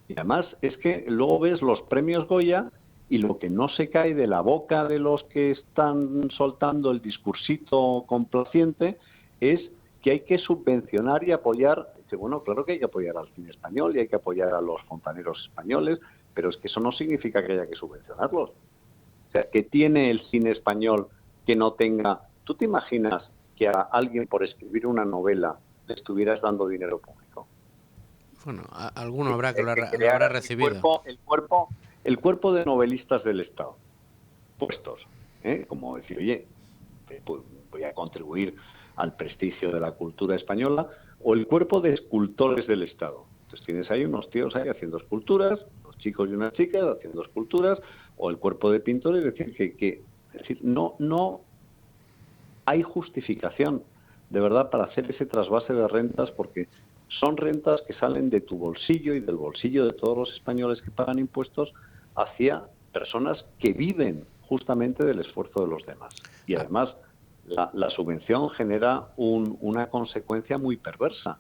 Y además es que luego ves los premios Goya y lo que no se cae de la boca de los que están soltando el discursito complaciente es que hay que subvencionar y apoyar. Dice, bueno, claro que hay que apoyar al cine español y hay que apoyar a los fontaneros españoles, pero es que eso no significa que haya que subvencionarlos. O sea, ¿qué tiene el cine español que no tenga? ¿Tú te imaginas que a alguien por escribir una novela le estuvieras dando dinero público? Bueno, alguno habrá que lo habrá recibido. El cuerpo de novelistas del Estado, puestos, como decir, oye, pues voy a contribuir al prestigio de la cultura española, o el cuerpo de escultores del Estado. Entonces tienes ahí unos tíos ahí haciendo esculturas, unos chicos y unas chicas haciendo esculturas, o el cuerpo de pintores, es decir, no hay justificación de verdad para hacer ese trasvase de rentas, porque son rentas que salen de tu bolsillo y del bolsillo de todos los españoles que pagan impuestos hacia personas que viven justamente del esfuerzo de los demás. Y además la subvención genera una consecuencia muy perversa,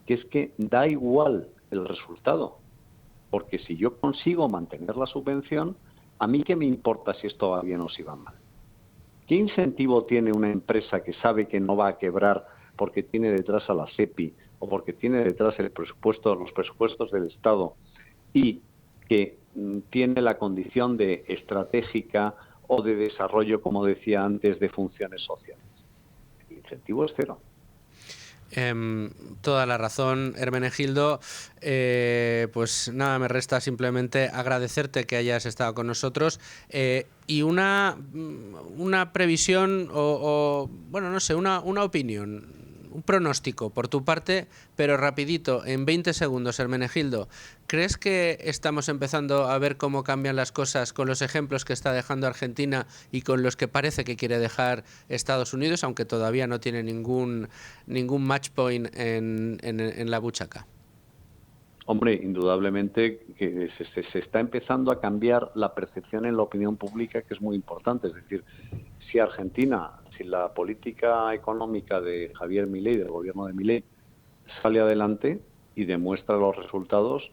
que es que da igual el resultado, porque si yo consigo mantener la subvención, ¿a mí qué me importa si esto va bien o si va mal? ¿Qué incentivo tiene una empresa que sabe que no va a quebrar porque tiene detrás a la SEPI o porque tiene detrás los presupuestos del Estado y que tiene la condición de estratégica o de desarrollo, como decía antes, de funciones sociales? El incentivo es cero. Toda la razón, Hermenegildo. Pues nada, me resta simplemente agradecerte que hayas estado con nosotros y una previsión bueno, no sé, una opinión, un pronóstico por tu parte, pero rapidito, en 20 segundos, Hermenegildo. ¿Crees que estamos empezando a ver cómo cambian las cosas con los ejemplos que está dejando Argentina y con los que parece que quiere dejar Estados Unidos, aunque todavía no tiene ningún match point en la buchaca? Hombre, indudablemente que se está empezando a cambiar la percepción en la opinión pública, que es muy importante. Es decir, si la política económica de Javier Milei, del gobierno de Milei, sale adelante y demuestra los resultados,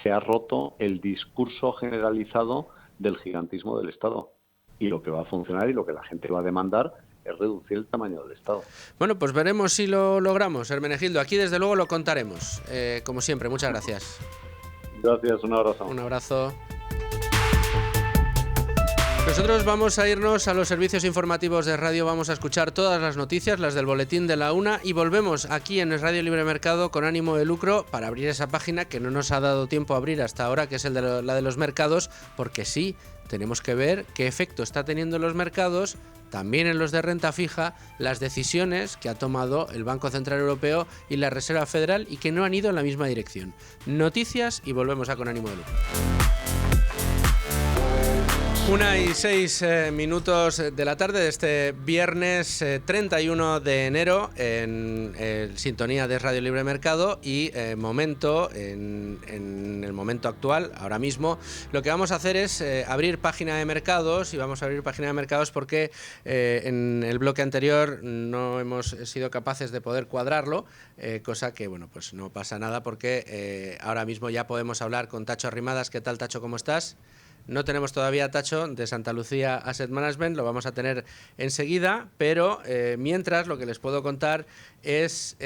se ha roto el discurso generalizado del gigantismo del Estado. Y lo que va a funcionar y lo que la gente va a demandar es reducir el tamaño del Estado. Bueno, pues veremos si lo logramos, Hermenegildo. Aquí desde luego lo contaremos. Como siempre, muchas gracias. Gracias, un abrazo. Un abrazo. Nosotros vamos a irnos a los servicios informativos de radio, vamos a escuchar todas las noticias, las del boletín de la 1, y volvemos aquí en Radio Libre Mercado con ánimo de lucro para abrir esa página que no nos ha dado tiempo a abrir hasta ahora, que es la de los mercados, porque sí, tenemos que ver qué efecto está teniendo en los mercados, también en los de renta fija, las decisiones que ha tomado el Banco Central Europeo y la Reserva Federal y que no han ido en la misma dirección. Noticias y volvemos a con ánimo de lucro. 1:06 de la tarde de este viernes 31 de enero en sintonía de Radio Libre Mercado y momento, en el momento actual, ahora mismo, lo que vamos a hacer es abrir página de mercados, y vamos a abrir página de mercados porque en el bloque anterior no hemos sido capaces de poder cuadrarlo, cosa que, bueno, pues no pasa nada porque ahora mismo ya podemos hablar con Tacho Arrimadas. ¿Qué tal, Tacho? ¿Cómo estás? No tenemos todavía a Tacho de Santa Lucía Asset Management, lo vamos a tener enseguida, pero mientras lo que les puedo contar es,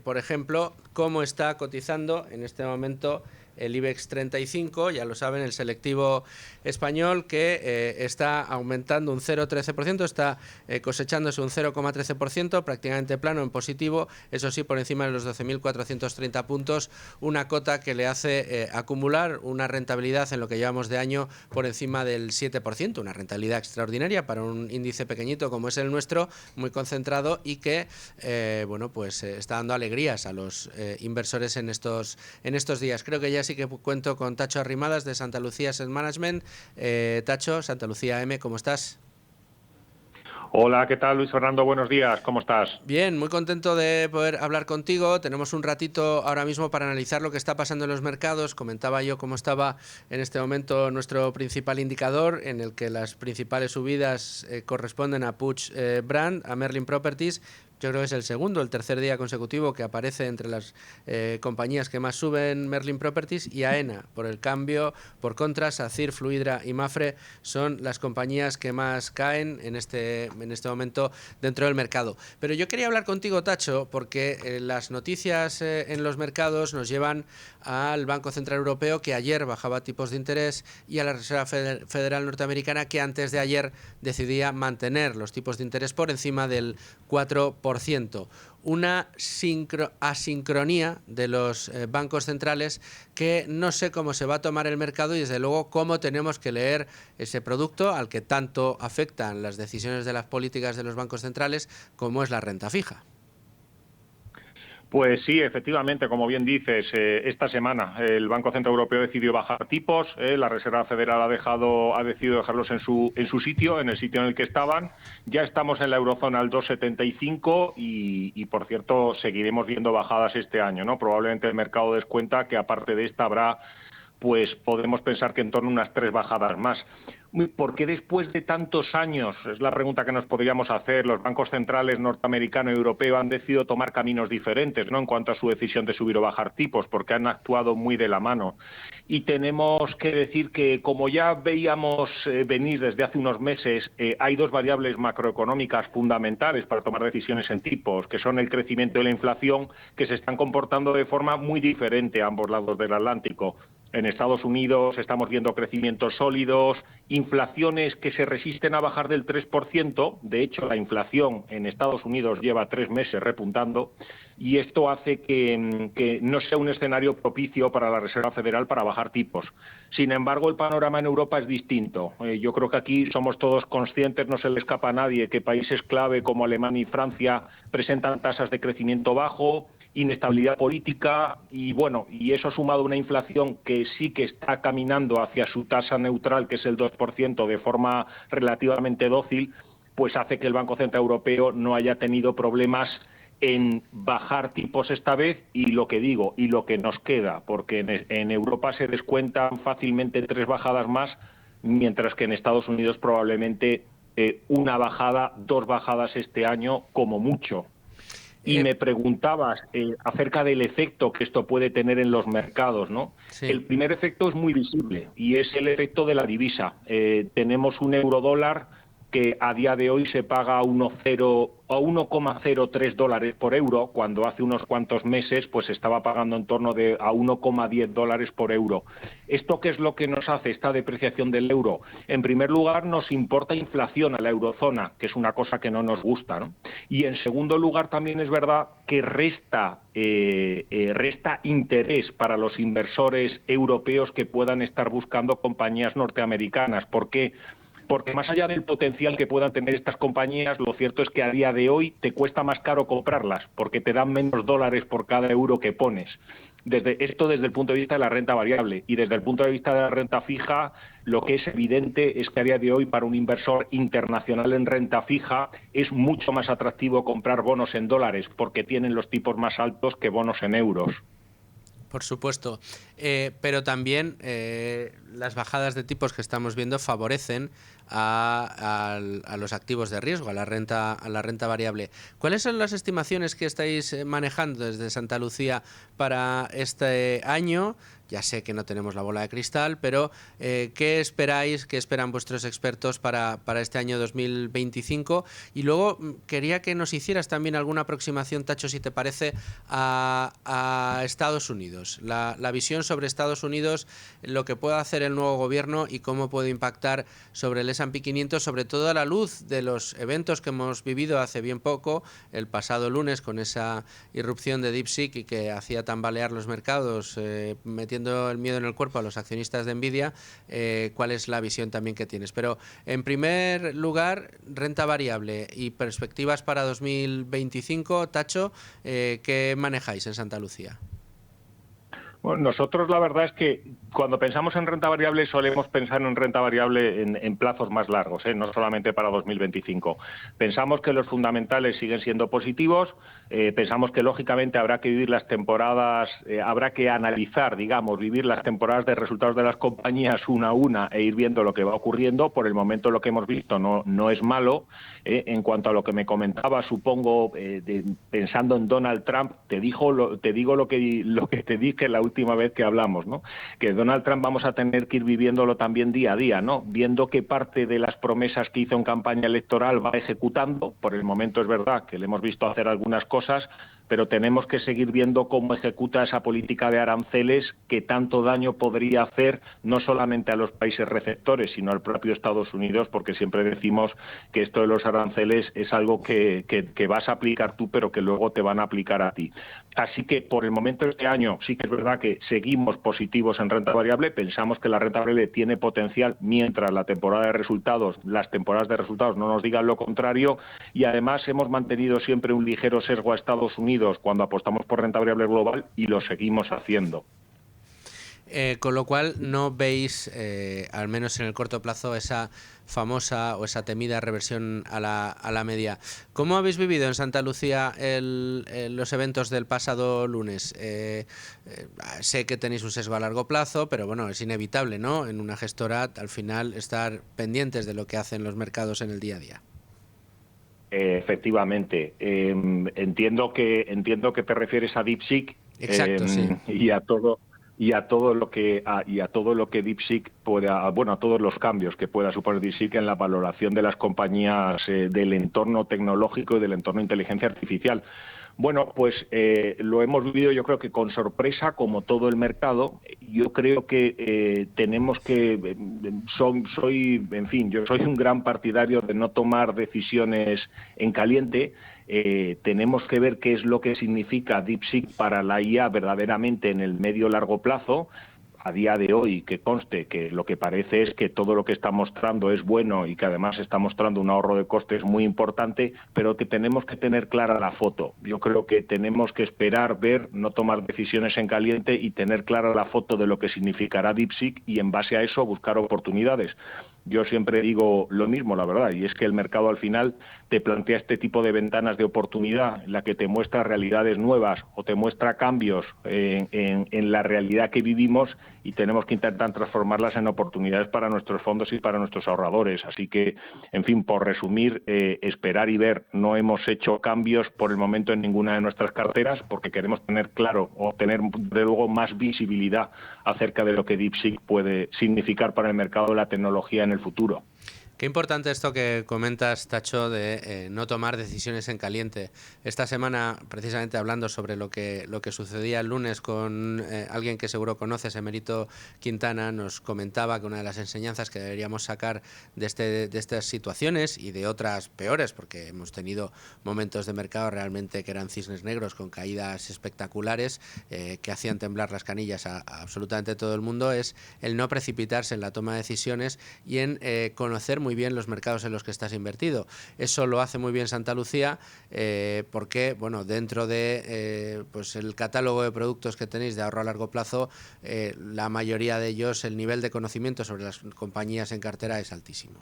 por ejemplo, cómo está cotizando en este momento el IBEX 35, ya lo saben, el selectivo español, que está aumentando un 0,13%, está cosechándose un 0,13%, prácticamente plano en positivo, eso sí, por encima de los 12.430 puntos, una cota que le hace acumular una rentabilidad en lo que llevamos de año por encima del 7%, una rentabilidad extraordinaria para un índice pequeñito como es el nuestro, muy concentrado y que, bueno, pues está dando alegrías a los inversores en estos días. Creo que ya sí que cuento con Tacho Arrimadas de Santa Lucía Asset Management. Tacho, Santa Lucía M, ¿cómo estás? Hola, ¿qué tal, Luis Fernando? Buenos días, ¿cómo estás? Bien, muy contento de poder hablar contigo. Tenemos un ratito ahora mismo para analizar lo que está pasando en los mercados. Comentaba yo cómo estaba en este momento nuestro principal indicador, en el que las principales subidas corresponden a Puig Brand, a Merlin Properties. Yo creo que es el segundo, el tercer día consecutivo que aparece entre las compañías que más suben Merlin Properties, y AENA. Por el cambio, por contra, SACIR, Fluidra y Mapfre son las compañías que más caen en este momento dentro del mercado. Pero yo quería hablar contigo, Tacho, porque las noticias en los mercados nos llevan al Banco Central Europeo, que ayer bajaba tipos de interés, y a la Reserva Federal Norteamericana, que antes de ayer decidía mantener los tipos de interés por encima del 4%. Una asincronía de los bancos centrales que no sé cómo se va a tomar el mercado, y desde luego cómo tenemos que leer ese producto al que tanto afectan las decisiones de las políticas de los bancos centrales, como es la renta fija. Pues sí, efectivamente, como bien dices, esta semana el Banco Central Europeo decidió bajar tipos, la Reserva Federal ha decidido dejarlos en su sitio, en el sitio en el que estaban. Ya estamos en la eurozona al 2,75 y por cierto, seguiremos viendo bajadas este año, ¿no? Probablemente el mercado descuenta que aparte de esta habrá, pues podemos pensar que en torno a unas 3 bajadas más. ¿Por qué después de tantos años, es la pregunta que nos podríamos hacer, los bancos centrales norteamericano y europeo han decidido tomar caminos diferentes, ¿no?, en cuanto a su decisión de subir o bajar tipos? Porque han actuado muy de la mano. Y tenemos que decir que, como ya veíamos venir desde hace unos meses, hay dos variables macroeconómicas fundamentales para tomar decisiones en tipos, que son el crecimiento y la inflación, que se están comportando de forma muy diferente a ambos lados del Atlántico. En Estados Unidos estamos viendo crecimientos sólidos, inflaciones que se resisten a bajar del 3%. De hecho, la inflación en Estados Unidos lleva 3 meses repuntando, y esto hace que no sea un escenario propicio para la Reserva Federal para bajar tipos. Sin embargo, el panorama en Europa es distinto. Yo creo que aquí somos todos conscientes, no se le escapa a nadie, que países clave como Alemania y Francia presentan tasas de crecimiento bajo, inestabilidad política y eso sumado a una inflación que sí que está caminando hacia su tasa neutral, que es el 2%, de forma relativamente dócil, pues hace que el Banco Central Europeo no haya tenido problemas en bajar tipos esta vez, y lo que nos queda, porque en Europa se descuentan fácilmente 3 bajadas más, mientras que en Estados Unidos probablemente una bajada, 2 bajadas este año como mucho. Y me preguntabas acerca del efecto que esto puede tener en los mercados, ¿no? Sí. El primer efecto es muy visible y es el efecto de la divisa. Tenemos un euro-dólar que a día de hoy se paga a 1,03 dólares por euro, cuando hace unos cuantos meses pues estaba pagando en torno a 1,10 dólares por euro. ¿Esto qué es lo que nos hace esta depreciación del euro? En primer lugar, nos importa inflación a la eurozona, que es una cosa que no nos gusta, ¿no? Y en segundo lugar, también es verdad que resta interés para los inversores europeos que puedan estar buscando compañías norteamericanas. ¿Por qué? Porque más allá del potencial que puedan tener estas compañías, lo cierto es que a día de hoy te cuesta más caro comprarlas, porque te dan menos dólares por cada euro que pones. Desde el punto de vista de la renta variable, y desde el punto de vista de la renta fija, lo que es evidente es que a día de hoy para un inversor internacional en renta fija es mucho más atractivo comprar bonos en dólares, porque tienen los tipos más altos que bonos en euros. Por supuesto, pero también las bajadas de tipos que estamos viendo favorecen a los activos de riesgo, a la renta variable. ¿Cuáles son las estimaciones que estáis manejando desde Santa Lucía para este año? Ya sé que no tenemos la bola de cristal, pero ¿qué esperáis, qué esperan vuestros expertos para este año 2025? Y luego quería que nos hicieras también alguna aproximación, Tacho, si te parece, a Estados Unidos. La visión sobre Estados Unidos, lo que puede hacer el nuevo gobierno y cómo puede impactar sobre el S&P 500, sobre todo a la luz de los eventos que hemos vivido hace bien poco, el pasado lunes, con esa irrupción de DeepSeek y que hacía tambalear los mercados, metiendo el miedo en el cuerpo a los accionistas de Nvidia. ¿Cuál es la visión también que tienes? Pero en primer lugar, renta variable y perspectivas para 2025, Tacho, ¿qué manejáis en Santa Lucía? Bueno, nosotros la verdad es que cuando pensamos en renta variable solemos pensar en renta variable en plazos más largos, no solamente para 2025. Pensamos que los fundamentales siguen siendo positivos, pensamos que lógicamente habrá que vivir las temporadas, habrá que analizar, digamos, vivir las temporadas de resultados de las compañías una a una e ir viendo lo que va ocurriendo. Por el momento lo que hemos visto no es malo. En cuanto a lo que me comentaba, supongo, pensando en Donald Trump, te digo lo que te dije la última vez que hablamos, ¿no? Que Donald Trump vamos a tener que ir viviéndolo también día a día, ¿no? Viendo qué parte de las promesas que hizo en campaña electoral va ejecutando. Por el momento es verdad que le hemos visto hacer algunas cosas, pero tenemos que seguir viendo cómo ejecuta esa política de aranceles que tanto daño podría hacer no solamente a los países receptores, sino al propio Estados Unidos, porque siempre decimos que esto de los aranceles es algo que vas a aplicar tú, pero que luego te van a aplicar a ti. Así que por el momento este año sí que es verdad que seguimos positivos en renta variable, pensamos que la renta variable tiene potencial mientras las temporadas de resultados no nos digan lo contrario, y además hemos mantenido siempre un ligero sesgo a Estados Unidos cuando apostamos por renta variable global y lo seguimos haciendo. Con lo cual no veis, al menos en el corto plazo, esa famosa o esa temida reversión a la media. ¿Cómo habéis vivido en Santa Lucía los eventos del pasado lunes? Sé que tenéis un sesgo a largo plazo, pero bueno, es inevitable, ¿no? En una gestora, al final, estar pendientes de lo que hacen los mercados en el día a día. Efectivamente. Entiendo que te refieres a DeepSeek. Exacto, sí. Y a todo lo que DeepSeek pueda, bueno, a todos los cambios que pueda suponer DeepSeek en la valoración de las compañías del entorno tecnológico y del entorno de inteligencia artificial. Bueno, pues lo hemos vivido yo creo que con sorpresa, como todo el mercado. Yo creo que tenemos que, yo soy un gran partidario de no tomar decisiones en caliente. Tenemos que ver qué es lo que significa DeepSeek para la IA verdaderamente en el medio-largo plazo. A día de hoy, que conste que lo que parece es que todo lo que está mostrando es bueno y que además está mostrando un ahorro de costes muy importante, pero que tenemos que tener clara la foto. Yo creo que tenemos que esperar, ver, no tomar decisiones en caliente y tener clara la foto de lo que significará DeepSeek y en base a eso buscar oportunidades. Yo siempre digo lo mismo, la verdad, y es que el mercado al final te plantea este tipo de ventanas de oportunidad en la que te muestra realidades nuevas o te muestra cambios en la realidad que vivimos, y tenemos que intentar transformarlas en oportunidades para nuestros fondos y para nuestros ahorradores. Así que, en fin, por resumir, esperar y ver. No hemos hecho cambios por el momento en ninguna de nuestras carteras porque queremos tener claro o tener, de luego, más visibilidad acerca de lo que DeepSeek puede significar para el mercado de la tecnología en el futuro. Qué importante esto que comentas, Tacho, de no tomar decisiones en caliente. Esta semana, precisamente hablando sobre lo que sucedía el lunes con alguien que seguro conoces, Emérito Quintana, nos comentaba que una de las enseñanzas que deberíamos sacar de estas situaciones y de otras peores, porque hemos tenido momentos de mercado realmente que eran cisnes negros con caídas espectaculares que hacían temblar las canillas a absolutamente todo el mundo, es el no precipitarse en la toma de decisiones y en conocer muy bien los mercados en los que estás invertido. Eso lo hace muy bien Santa Lucía porque, bueno, dentro de pues el catálogo de productos que tenéis de ahorro a largo plazo, la mayoría de ellos, el nivel de conocimiento sobre las compañías en cartera es altísimo.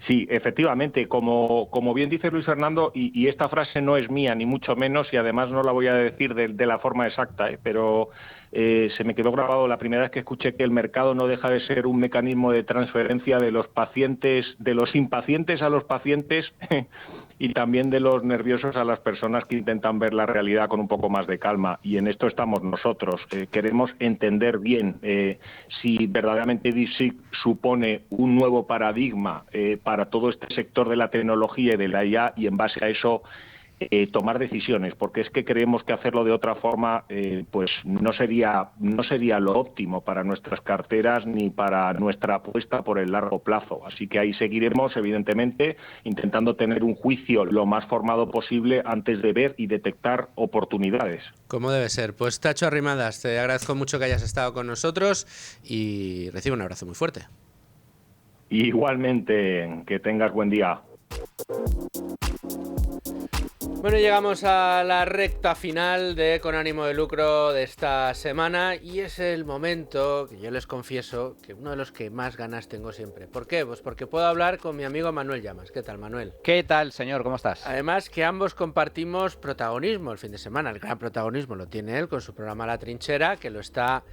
Sí, efectivamente, como bien dice Luis Fernando, y esta frase no es mía, ni mucho menos, y además no la voy a decir de la forma exacta, pero se me quedó grabado la primera vez que escuché que el mercado no deja de ser un mecanismo de transferencia de los pacientes, de los impacientes a los pacientes y también de los nerviosos a las personas que intentan ver la realidad con un poco más de calma. Y en esto estamos nosotros. Queremos entender bien si verdaderamente DeepSeek supone un nuevo paradigma para todo este sector de la tecnología y de la IA, y en base a eso tomar decisiones, porque es que creemos que hacerlo de otra forma pues no sería lo óptimo para nuestras carteras ni para nuestra apuesta por el largo plazo. Así que ahí seguiremos, evidentemente, intentando tener un juicio lo más formado posible antes de ver y detectar oportunidades. Como debe ser. Pues Tacho Arrimadas, te agradezco mucho que hayas estado con nosotros y recibe un abrazo muy fuerte. Igualmente, que tengas buen día. Bueno, llegamos a la recta final de Con Ánimo de Lucro de esta semana y es el momento que yo les confieso que uno de los que más ganas tengo siempre. ¿Por qué? Pues porque puedo hablar con mi amigo Manuel Llamas. ¿Qué tal, Manuel? ¿Qué tal, señor? ¿Cómo estás? Además que ambos compartimos protagonismo el fin de semana. El gran protagonismo lo tiene él con su programa La Trinchera, que lo está...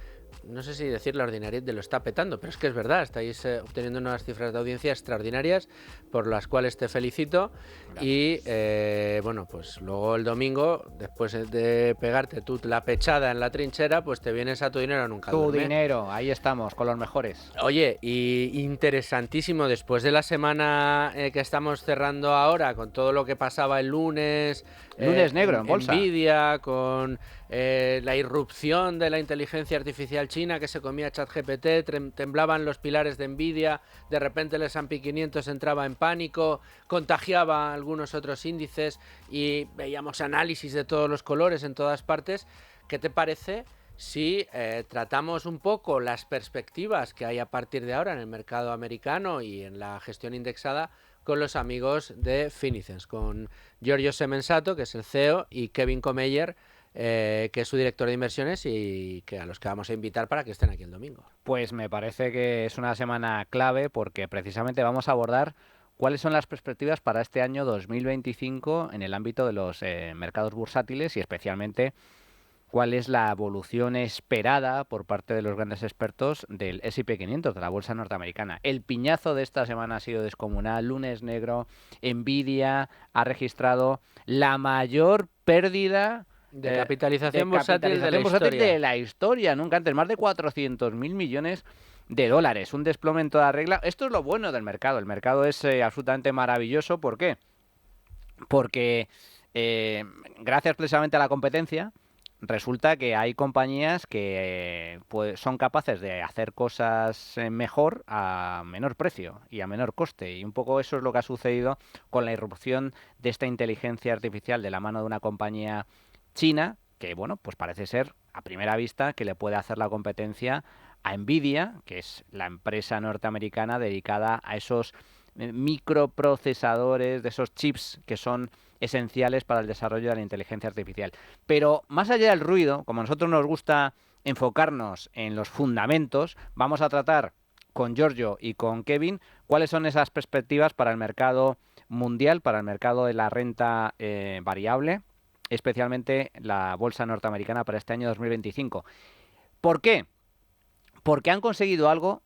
No sé si decir la ordinariedad de lo está petando, pero es que es verdad, estáis obteniendo unas cifras de audiencia extraordinarias por las cuales te felicito. Gracias. Y bueno, pues luego el domingo, después de pegarte tú la pechada en La Trinchera, pues te vienes a Tu Dinero Nunca Duerme. Tu Dinero, ahí estamos, con los mejores. Oye, y interesantísimo, después de la semana que estamos cerrando ahora, con todo lo que pasaba el lunes... Lunes negro en bolsa. Nvidia, con la irrupción de la inteligencia artificial china que se comía ChatGPT, temblaban los pilares de Nvidia, de repente el S&P 500 entraba en pánico, contagiaba algunos otros índices y veíamos análisis de todos los colores en todas partes. ¿Qué te parece si tratamos un poco las perspectivas que hay a partir de ahora en el mercado americano y en la gestión indexada con los amigos de Finicens, con Giorgio Semensato, que es el CEO, y Kevin Comeyer, que es su director de inversiones y que a los que vamos a invitar para que estén aquí el domingo? Pues me parece que es una semana clave porque precisamente vamos a abordar cuáles son las perspectivas para este año 2025 en el ámbito de los mercados bursátiles y especialmente cuál es la evolución esperada por parte de los grandes expertos del S&P 500, de la bolsa norteamericana. El piñazo de esta semana ha sido descomunal, lunes negro. Nvidia ha registrado la mayor pérdida de capitalización bursátil de la historia, nunca antes, más de 400.000 millones de dólares, un desplome en toda regla. Esto es lo bueno del mercado, el mercado es absolutamente maravilloso. ¿Por qué? Porque gracias precisamente a la competencia, resulta que hay compañías que pues, son capaces de hacer cosas mejor a menor precio y a menor coste. Y un poco eso es lo que ha sucedido con la irrupción de esta inteligencia artificial de la mano de una compañía china que, bueno, pues parece ser a primera vista que le puede hacer la competencia a Nvidia, que es la empresa norteamericana dedicada a esos microprocesadores, de esos chips que son esenciales para el desarrollo de la inteligencia artificial. Pero más allá del ruido, como a nosotros nos gusta enfocarnos en los fundamentos, vamos a tratar con Giorgio y con Kevin cuáles son esas perspectivas para el mercado mundial, para el mercado de la renta variable, especialmente la bolsa norteamericana para este año 2025. ¿Por qué? Porque han conseguido algo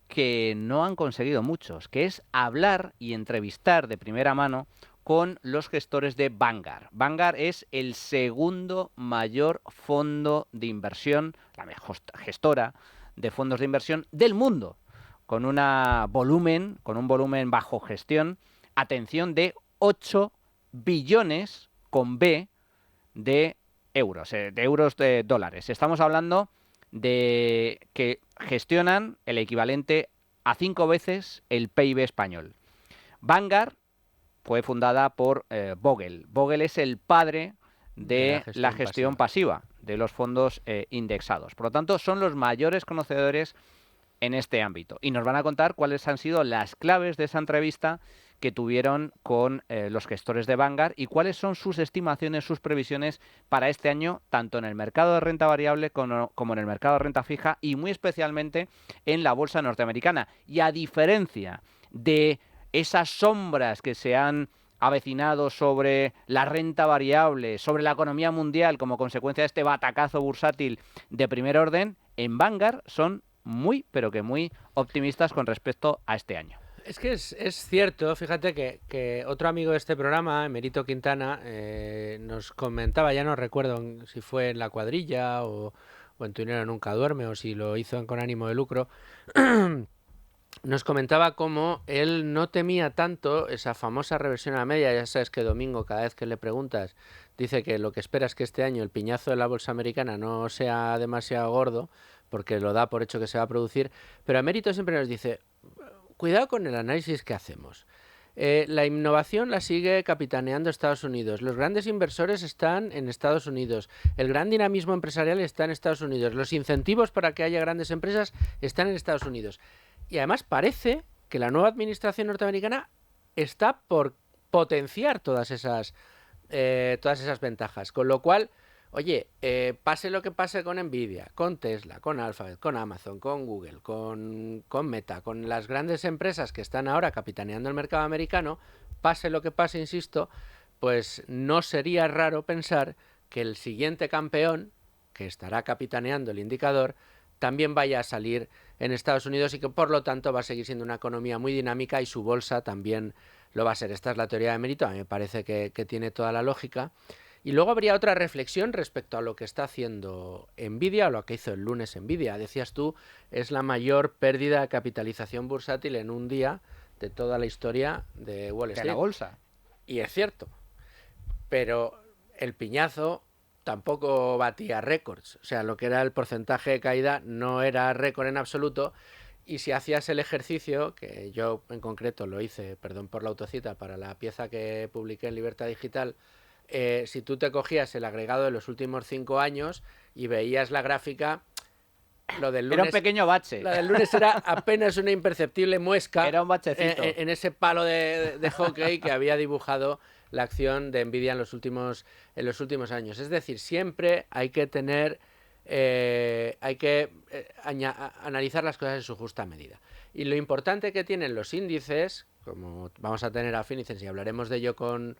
que no han conseguido muchos, que es hablar y entrevistar de primera mano con los gestores de Vanguard. Vanguard es el segundo mayor fondo de inversión, la mejor gestora de fondos de inversión del mundo, con un volumen bajo gestión, atención, de 8 billones con B de euros, de dólares. Estamos hablando de que gestionan el equivalente a 5 veces el PIB español. Vanguard fue fundada por Bogle. Bogle es el padre de la gestión pasiva de los fondos indexados. Por lo tanto, son los mayores conocedores en este ámbito. Y nos van a contar cuáles han sido las claves de esa entrevista que tuvieron con los gestores de Vanguard y cuáles son sus estimaciones, sus previsiones para este año, tanto en el mercado de renta variable como en el mercado de renta fija y muy especialmente en la bolsa norteamericana. Y a diferencia de esas sombras que se han avecinado sobre la renta variable, sobre la economía mundial como consecuencia de este batacazo bursátil de primer orden, en Vanguard son muy, pero que muy optimistas con respecto a este año. Es que es cierto, fíjate que otro amigo de este programa, Emerito Quintana, nos comentaba, ya no recuerdo si fue en La Cuadrilla o en Tu Dinero Nunca Duerme o si lo hizo Con Ánimo de Lucro, nos comentaba cómo él no temía tanto esa famosa reversión a la media. Ya sabes que Domingo, cada vez que le preguntas, dice que lo que espera es que este año el piñazo de la bolsa americana no sea demasiado gordo, porque lo da por hecho que se va a producir. Pero Emérito siempre nos dice, cuidado con el análisis que hacemos. La innovación la sigue capitaneando Estados Unidos. Los grandes inversores están en Estados Unidos. El gran dinamismo empresarial está en Estados Unidos. Los incentivos para que haya grandes empresas están en Estados Unidos. Y además parece que la nueva administración norteamericana está por potenciar todas esas todas esas ventajas. Con lo cual, oye, pase lo que pase con Nvidia, con Tesla, con Alphabet, con Amazon, con Google, con Meta, con las grandes empresas que están ahora capitaneando el mercado americano, pase lo que pase, insisto, pues no sería raro pensar que el siguiente campeón, que estará capitaneando el indicador, también vaya a salir en Estados Unidos y que por lo tanto va a seguir siendo una economía muy dinámica y su bolsa también lo va a ser. Esta es la teoría de mérito, a mí me parece que tiene toda la lógica. Y luego habría otra reflexión respecto a lo que está haciendo Nvidia o lo que hizo el lunes Nvidia. Decías tú, es la mayor pérdida de capitalización bursátil en un día de toda la historia de Wall Street. De la bolsa. Y es cierto, pero el piñazo tampoco batía récords. O sea, lo que era el porcentaje de caída no era récord en absoluto. Y si hacías el ejercicio, que yo en concreto lo hice, perdón por la autocita, para la pieza que publiqué en Libertad Digital, si tú te cogías el agregado de los últimos 5 años y veías la gráfica, lo del lunes... Era un pequeño bache. Lo del lunes era apenas una imperceptible muesca. Era un bachecito. En ese palo de hockey que había dibujado la acción de Nvidia en los últimos años. Es decir, siempre hay que tener... analizar las cosas en su justa medida. Y lo importante que tienen los índices, como vamos a tener a Finicens y hablaremos de ello con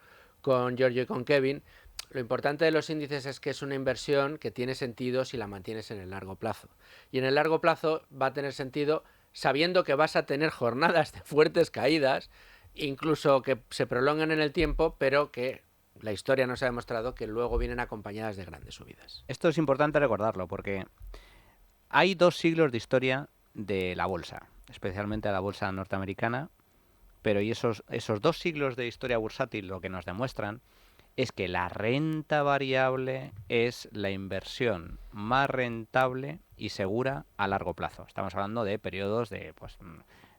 Giorgio y con Kevin, lo importante de los índices es que es una inversión que tiene sentido si la mantienes en el largo plazo. Y en el largo plazo va a tener sentido sabiendo que vas a tener jornadas de fuertes caídas, incluso que se prolongan en el tiempo, pero que la historia nos ha demostrado que luego vienen acompañadas de grandes subidas. Esto es importante recordarlo porque hay 2 siglos de historia de la bolsa, especialmente de la bolsa norteamericana, pero y esos 2 siglos de historia bursátil lo que nos demuestran es que la renta variable es la inversión más rentable y segura a largo plazo. Estamos hablando de periodos de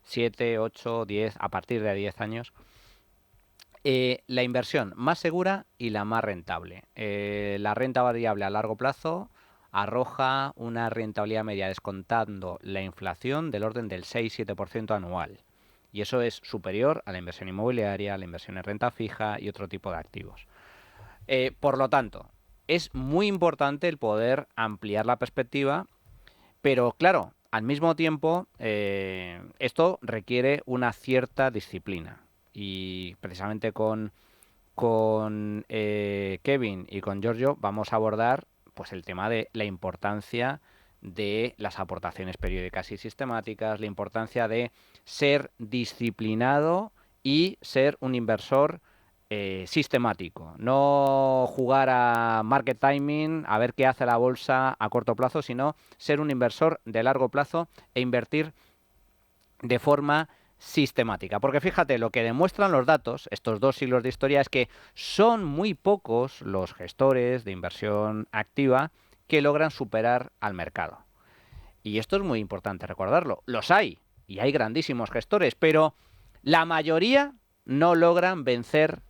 7, 8, 10, a partir de 10 años. La inversión más segura y la más rentable. La renta variable a largo plazo arroja una rentabilidad media descontando la inflación del orden del 6-7% anual. Y eso es superior a la inversión inmobiliaria, a la inversión en renta fija y otro tipo de activos. Por lo tanto, es muy importante el poder ampliar la perspectiva, pero claro, al mismo tiempo, esto requiere una cierta disciplina. Y precisamente con Kevin y con Giorgio vamos a abordar pues el tema de la importancia de las aportaciones periódicas y sistemáticas, la importancia de ser disciplinado y ser un inversor sistemático. No jugar a market timing, a ver qué hace la bolsa a corto plazo, sino ser un inversor de largo plazo e invertir de forma sistemática. Porque fíjate, lo que demuestran los datos, estos 2 siglos de historia, es que son muy pocos los gestores de inversión activa que logran superar al mercado. Y esto es muy importante recordarlo. Los hay, y hay grandísimos gestores, pero la mayoría no logran vencer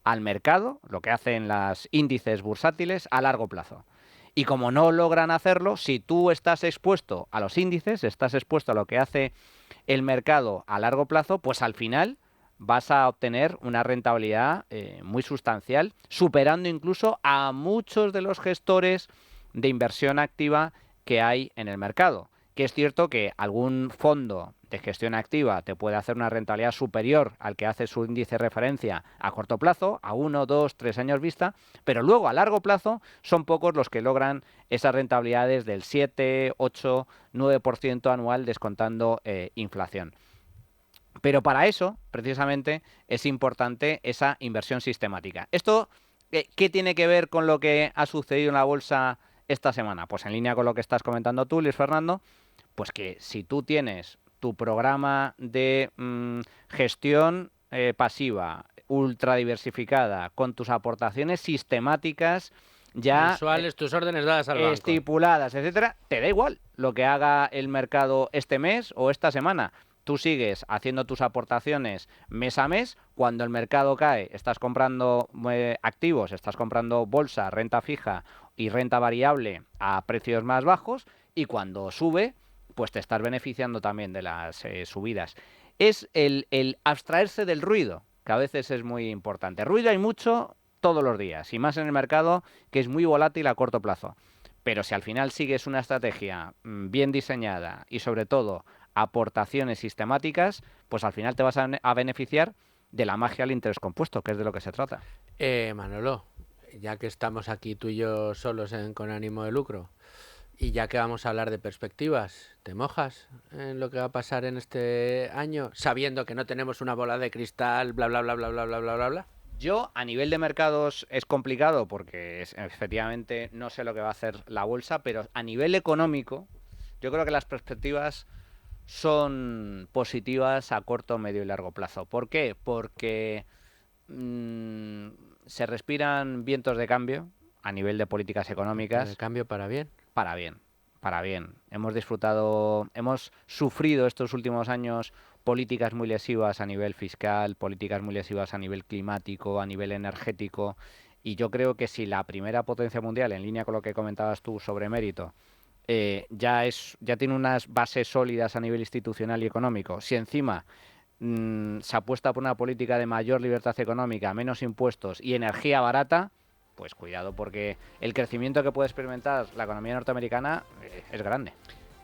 al mercado, lo que hacen los índices bursátiles, a largo plazo. Y como no logran hacerlo, si tú estás expuesto a los índices, estás expuesto a lo que hace el mercado a largo plazo, pues al final vas a obtener una rentabilidad muy sustancial, superando incluso a muchos de los gestores de inversión activa que hay en el mercado. Que es cierto que algún fondo de gestión activa te puede hacer una rentabilidad superior al que hace su índice de referencia a corto plazo, a 1, 2, 3 años vista, pero luego a largo plazo son pocos los que logran esas rentabilidades del 7, 8, 9% anual descontando inflación. Pero para eso, precisamente, es importante esa inversión sistemática. ¿Esto qué tiene que ver con lo que ha sucedido en la bolsa esta semana? Pues en línea con lo que estás comentando tú, Luis Fernando, pues que si tú tienes tu programa de gestión pasiva, ultra diversificada, con tus aportaciones sistemáticas ya mensuales, tus órdenes dadas al banco, estipuladas, etcétera, te da igual lo que haga el mercado este mes o esta semana. Tú sigues haciendo tus aportaciones mes a mes. Cuando el mercado cae, estás comprando activos, estás comprando bolsa, renta fija y renta variable a precios más bajos, y cuando sube, pues te estás beneficiando también de las subidas. Es el abstraerse del ruido, que a veces es muy importante. Ruido hay mucho todos los días, y más en el mercado que es muy volátil a corto plazo. Pero si al final sigues una estrategia bien diseñada y sobre todo aportaciones sistemáticas, pues al final te vas a beneficiar de la magia del interés compuesto, que es de lo que se trata. Manolo, ya que estamos aquí tú y yo solos con ánimo de lucro, y ya que vamos a hablar de perspectivas, ¿te mojas en lo que va a pasar en este año, sabiendo que no tenemos una bola de cristal, bla, bla, bla, bla, bla, bla, bla, bla, bla? Yo, a nivel de mercados, es complicado porque efectivamente no sé lo que va a hacer la bolsa, pero a nivel económico, yo creo que las perspectivas son positivas a corto, medio y largo plazo. ¿Por qué? Porque se respiran vientos de cambio a nivel de políticas económicas. ¿De cambio para bien? Para bien, para bien. Hemos sufrido estos últimos años políticas muy lesivas a nivel fiscal, políticas muy lesivas a nivel climático, a nivel energético, y yo creo que si la primera potencia mundial, en línea con lo que comentabas tú sobre mérito, ya tiene unas bases sólidas a nivel institucional y económico, si encima se apuesta por una política de mayor libertad económica, menos impuestos y energía barata, pues cuidado, porque el crecimiento que puede experimentar la economía norteamericana es grande.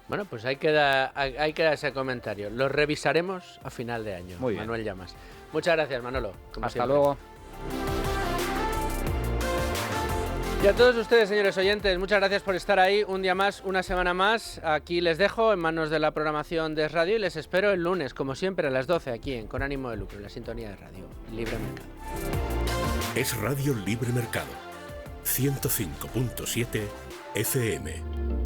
Bueno, pues ahí queda ese comentario. Lo revisaremos a final de año. Muy bien. Manuel Llamas. Muchas gracias, Manolo. Hasta siempre. luego. Y a todos ustedes, señores oyentes, muchas gracias por estar ahí un día más, una semana más. Aquí les dejo en manos de la programación de Radio y les espero el lunes, como siempre, a las 12 aquí en Con Ánimo de Lucro, en la sintonía de Radio Libre Mercado. Es Radio Libre Mercado, 105.7 FM.